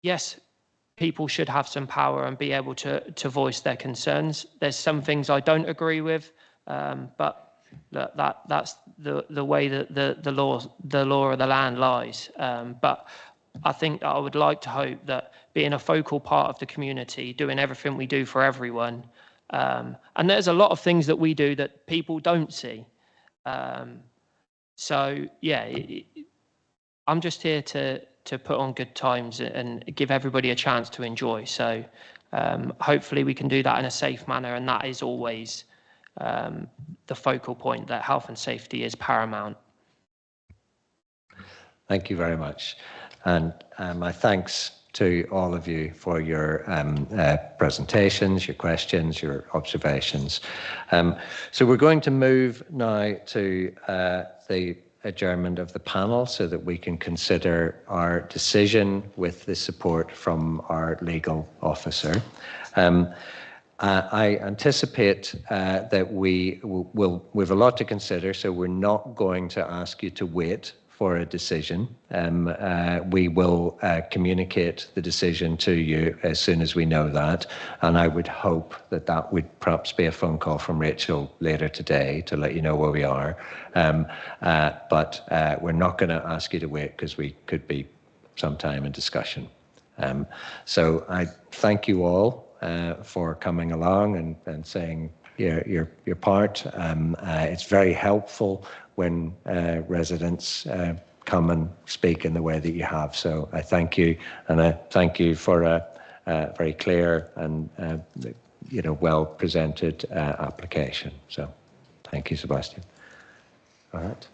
yes, people should have some power and be able to voice their concerns. There's some things I don't agree with, but that's the way that the law of the land lies. But I think that I would like to hope that being a focal part of the community, doing everything we do for everyone, and there's a lot of things that we do that people don't see. So yeah, I'm just here to put on good times and give everybody a chance to enjoy. So hopefully we can do that in a safe manner, and that is always the focal point, that health and safety is paramount. Thank you very much. And my thanks to all of you for your presentations, your questions, your observations. So we're going to move now to the adjournment of the panel so that we can consider our decision with the support from our legal officer. I anticipate that we've a lot to consider, so we're not going to ask you to wait for a decision. We will communicate the decision to you as soon as we know that, and I would hope that that would perhaps be a phone call from Rachel later today to let you know where we are. But we're not going to ask you to wait because we could be some time in discussion. So I thank you all for coming along and saying your part. It's very helpful when residents come and speak in the way that you have. So I thank you, and I thank you for a very clear and well presented application. So thank you, Sebastian. All right.